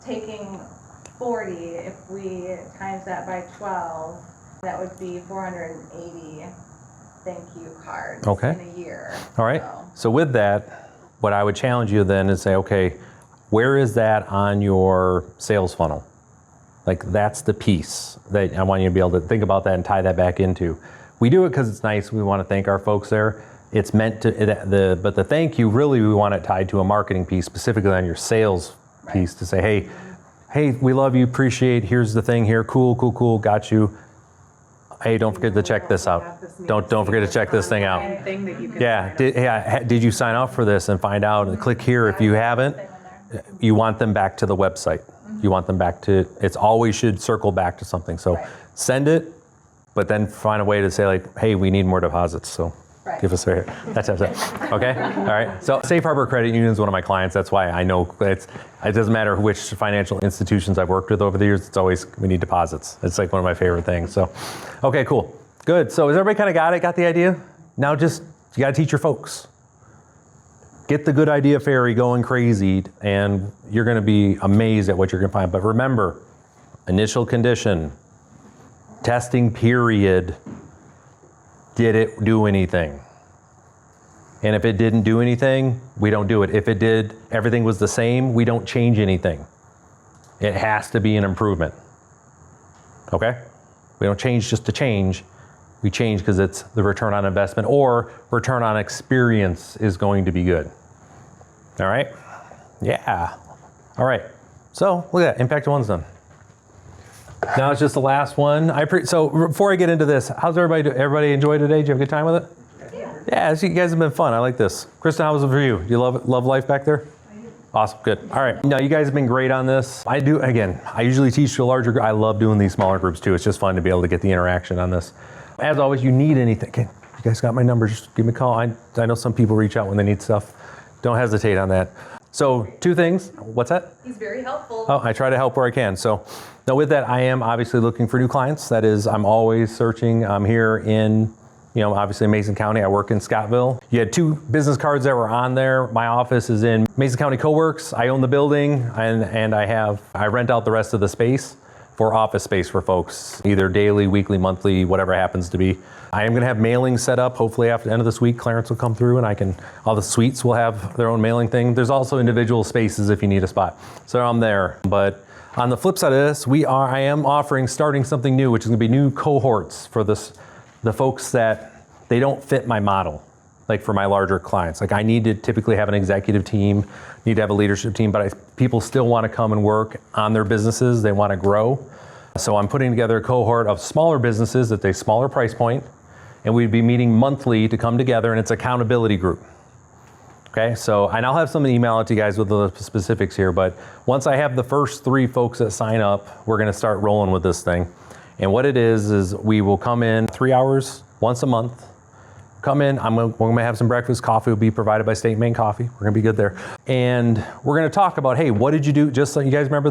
taking 40, if we times that by 12, that would be 480 thank you cards in a year. All right. So with that, what I would challenge you then is say, okay, where is that on your sales funnel? Like that's the piece that I want you to be able to think about that and tie that back into. We do it because it's nice. We want to thank our folks there. It's meant to, but the thank you, really we want it tied to a marketing piece, specifically on your sales piece to say, hey, we love you, appreciate, here's the thing here, cool, got you. Hey, don't forget to check this out. Don't forget to check this thing out. Did you sign up for this and find out and click here if you haven't? You want them back to the website. You want them back to, it's always should circle back to something. So send it, but then find a way to say like, hey, we need more deposits. So give us right here. That's it. Okay? All right. So Safe Harbor Credit Union is one of my clients. That's why I know it doesn't matter which financial institutions I've worked with over the years. It's always, we need deposits. It's like one of my favorite things. So, okay, cool. Good. So has everybody kind of got it? Got the idea? Now just, you got to teach your folks. Get the good idea fairy going crazy and you're going to be amazed at what you're going to find. But remember, initial condition, testing period, did it do anything? And if it didn't do anything, we don't do it. If it did, everything was the same, we don't change anything. It has to be an improvement. Okay? We don't change just to change. We change because it's the return on investment or return on experience is going to be good. All right? Yeah. All right. So look at that. Impact one's done. Now it's just the last one. So before I get into this, how's everybody doing? Everybody enjoy today? Did you have a good time with it? Yeah, you guys have been fun. I like this. Kristen, how was it for you? You love life back there? Awesome, good. All right, now you guys have been great on this. I usually teach to a larger group. I love doing these smaller groups too. It's just fun to be able to get the interaction on this. As always, you need anything. Okay, you guys got my number, just give me a call. I know some people reach out when they need stuff. Don't hesitate on that. So 2 things. What's that? He's very helpful. Oh, I try to help where I can. So now with that, I am obviously looking for new clients. That is, I'm always searching. I'm here in, obviously Mason County. I work in Scottville. You had 2 business cards that were on there. My office is in Mason County Coworks. I own the building and I rent out the rest of the space for office space for folks, either daily, weekly, monthly, whatever it happens to be. I am gonna have mailings set up. Hopefully after the end of this week, Clarence will come through and all the suites will have their own mailing thing. There's also individual spaces if you need a spot. So I'm there. But on the flip side of this, I am starting something new, which is gonna be new cohorts for the folks that they don't fit my model. Like for my larger clients. Like I need to typically have an executive team, need to have a leadership team, but people still want to come and work on their businesses. They want to grow. So I'm putting together a cohort of smaller businesses at a smaller price point, and we'd be meeting monthly to come together, and it's accountability group. Okay, and I'll have some email out to you guys with the specifics here, but once I have the first 3 folks that sign up, we're gonna start rolling with this thing. And what it is we will come in 3 hours once a month. Come in, we're gonna have some breakfast, coffee will be provided by State Maine Coffee. We're gonna be good there. And we're gonna talk about, hey, what did you do? Just so you guys remember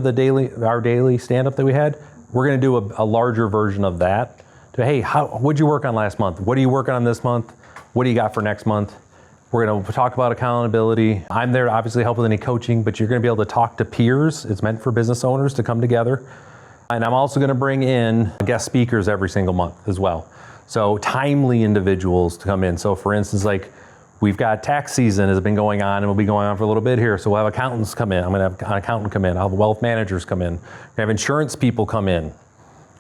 our daily stand-up that we had? We're gonna do a larger version of that. Hey, what'd you work on last month? What are you working on this month? What do you got for next month? We're gonna talk about accountability. I'm there to obviously help with any coaching, but you're gonna be able to talk to peers. It's meant for business owners to come together. And I'm also gonna bring in guest speakers every single month as well. So timely individuals to come in. So for instance, like we've got tax season has been going on and will be going on for a little bit here. So we'll have accountants come in. I'm gonna have an accountant come in. I'll have wealth managers come in. We have insurance people come in.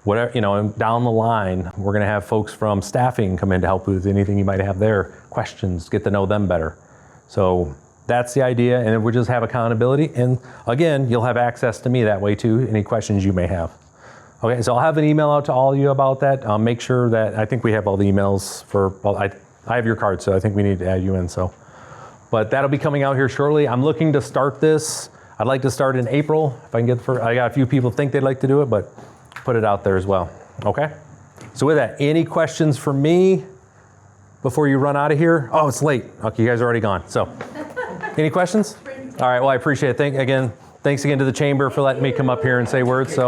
Whatever, down the line, we're gonna have folks from staffing come in to help with anything you might have there, questions, get to know them better. So that's the idea, and then we'll just have accountability. And again, you'll have access to me that way too, any questions you may have. Okay, so I'll have an email out to all of you about that. Make sure that, I think we have all the emails for, well, I have your card, so I think we need to add you in, so. But that'll be coming out here shortly. I'm looking to start this. I'd like to start in April, if I can get I got a few people think they'd like to do it, but put it out there as well, okay? So with that, any questions for me before you run out of here? Oh, it's late. Okay, you guys are already gone, so. Any questions? All right, well, I appreciate it. Thanks again to the chamber for letting me come up here and say words, so.